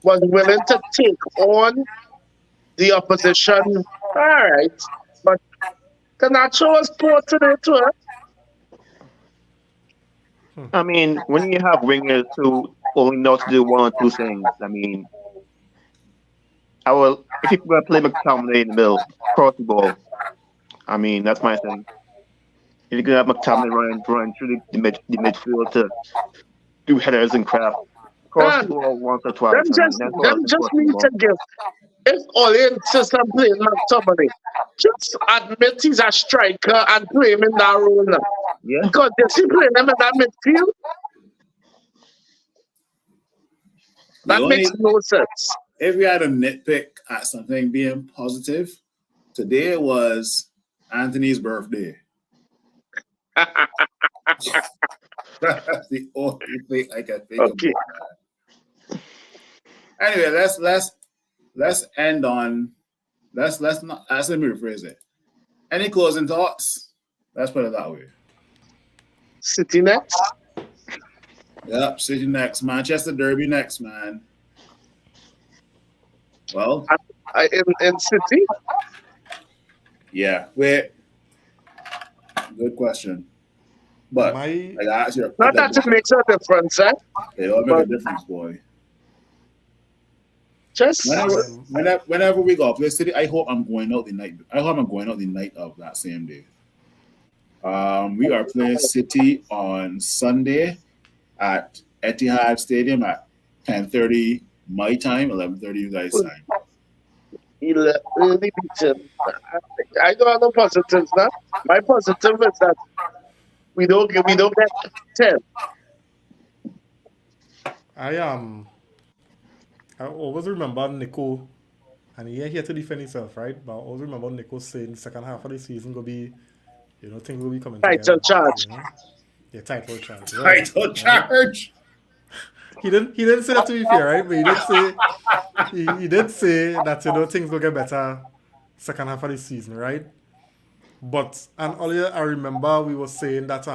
was willing to take on the opposition. All right. But Garnacho was poor today too. Eh? I mean, when you have wingers who only know to do one or two things, I mean, if you were to play McTominay in the middle, cross the ball. I mean, that's my thing. If you're gonna have McTominay run through the midfield to do headers and crap, cross the ball once or twice. Them just need to give. If Ole insists on playing McTominay, just admit he's a striker and play him in that role now. Yeah. Because they see playing him in that midfield. That makes no sense. If we had a nitpick at something being positive, today was Anthony's birthday. That's the only thing I can think of. Anyway, let's end on let me rephrase it. Any closing thoughts? Let's put it that way. City next. Yep, City next. Manchester Derby next, man. Well, in City. Yeah, wait. Good question. But My, like I asked you, not that it makes a difference, eh? It don't make a difference, boy. Just whenever we go play City, I hope I'm going out the night. I hope I'm going out the night of that same day. We are playing City on Sunday at Etihad Stadium at 10:30 my time, 11:30 you guys time. Really beaten. I don't have no positives now. My positive is that we don't get 10. I always remember Nico, and he ain't here to defend himself, right? But I always remember Nico saying the second half of the season will be, things will be coming title together. Charge. Yeah, title charge. Right. Title charge. He didn't say that, to be fair, right? But he did say that things will get better second half of the season, right? But and earlier I remember we were saying that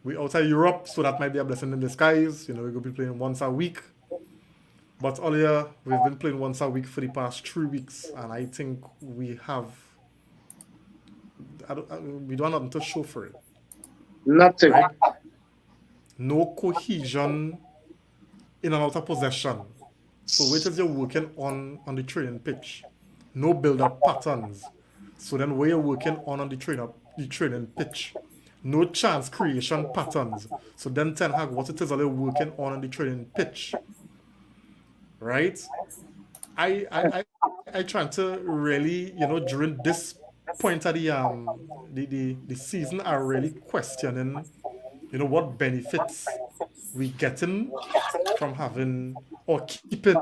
we outside Europe, so that might be a blessing in disguise. We're gonna be playing once a week. But earlier we've been playing once a week for the past 3 weeks, and I think we don't have nothing to show for it. Nothing. Right? No cohesion in and out of possession. So which is you're working on the training pitch. No build-up patterns. So then where you're working on the training pitch. No chance creation patterns. So then Ten Hag, what it is are they working on the training pitch. Right? I trying to really, during this point of the season, are really questioning, what benefits we getting from having or keeping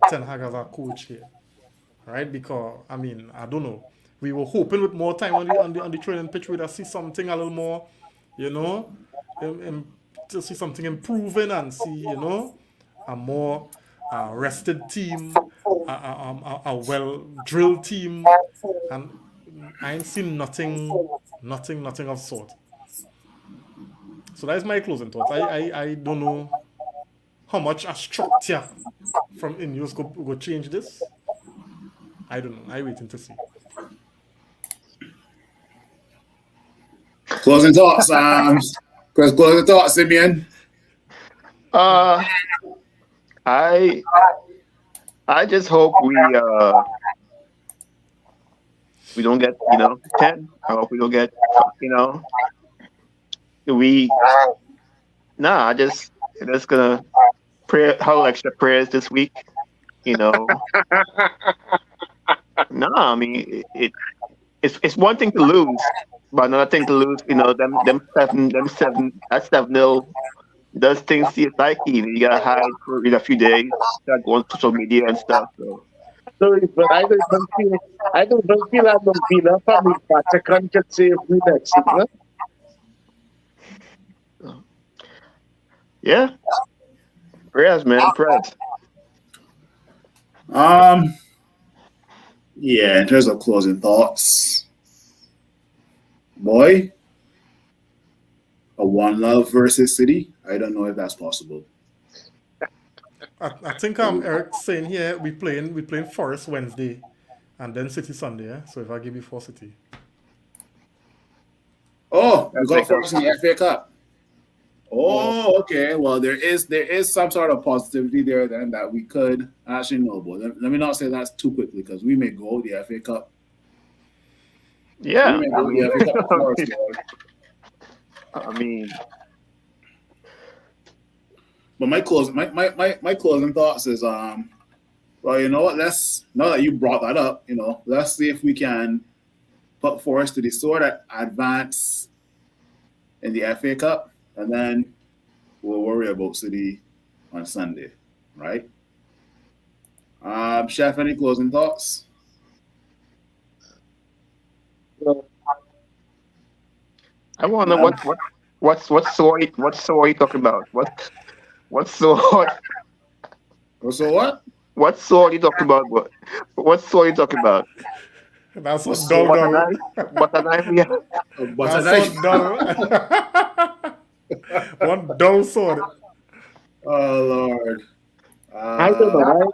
Ten Hag as our coach here, right? Because I don't know. We were hoping with more time on the training pitch we'd see something a little more, to see something improving and see, a more rested team, a well drilled team, and I ain't seen nothing Nothing of sort. So that is my closing thoughts. I don't know how much a structure from Ineos go change this. I don't know. I waiting to see. Closing thoughts, closing thoughts, Simeon. Uh, I just hope we don't get 10. I hope we don't get we I just gonna pray whole extra prayers this week. I mean it's one thing to lose, but another thing to lose. That 7-0 does things to your psyche. You gotta hide for a few days, start going on social media and stuff. So Sorry, but I don't even feel I'm a Villa family Vatican can save me next season. yeah, prayers, man, prayers. Yeah, in terms of closing thoughts, boy, a One Love versus City. I don't know if that's possible. I think Eric's saying here we playing Forest Wednesday and then City Sunday, yeah? So if I give you 4 City. Oh, we got Forest in the FA Cup. Oh, okay. Well, there is some sort of positivity there then that we could actually know about. Let me not say that too quickly because we may go the FA Cup. Yeah, We may go the FA Cup Forest, I mean, but my closing thoughts is well, you know what? Now that you brought that up, let's see if we can put Forest to the sort of advance in the FA Cup, and then we'll worry about City on Sunday, right? Chef, any closing thoughts? No. I want to know what story you talking about? What sword? So what? What sword you talking about? What sword you talking about? That's What's dull. What a knife? Yeah. But That's so dull. One dull sword. Oh Lord. I don't know.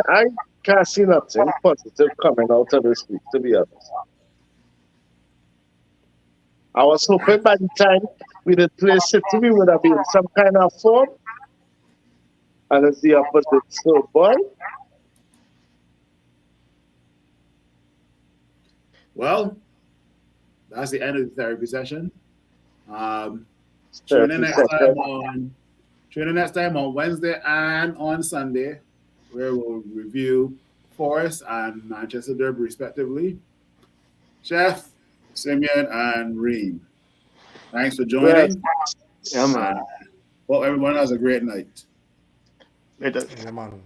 I can't see nothing positive coming out of this week, to be honest. I was hoping by the time we did play City, we would have been in some kind of form. And it's the opposite. So, boy, Well, that's the end of the therapy session. Tune in therapy next time on Wednesday and on Sunday, where we'll review Forest and Manchester Derby respectively. Chef, Simeon, and Reem. Thanks for joining. Yeah, man. Hope everyone has a great night. Later. Yeah, man.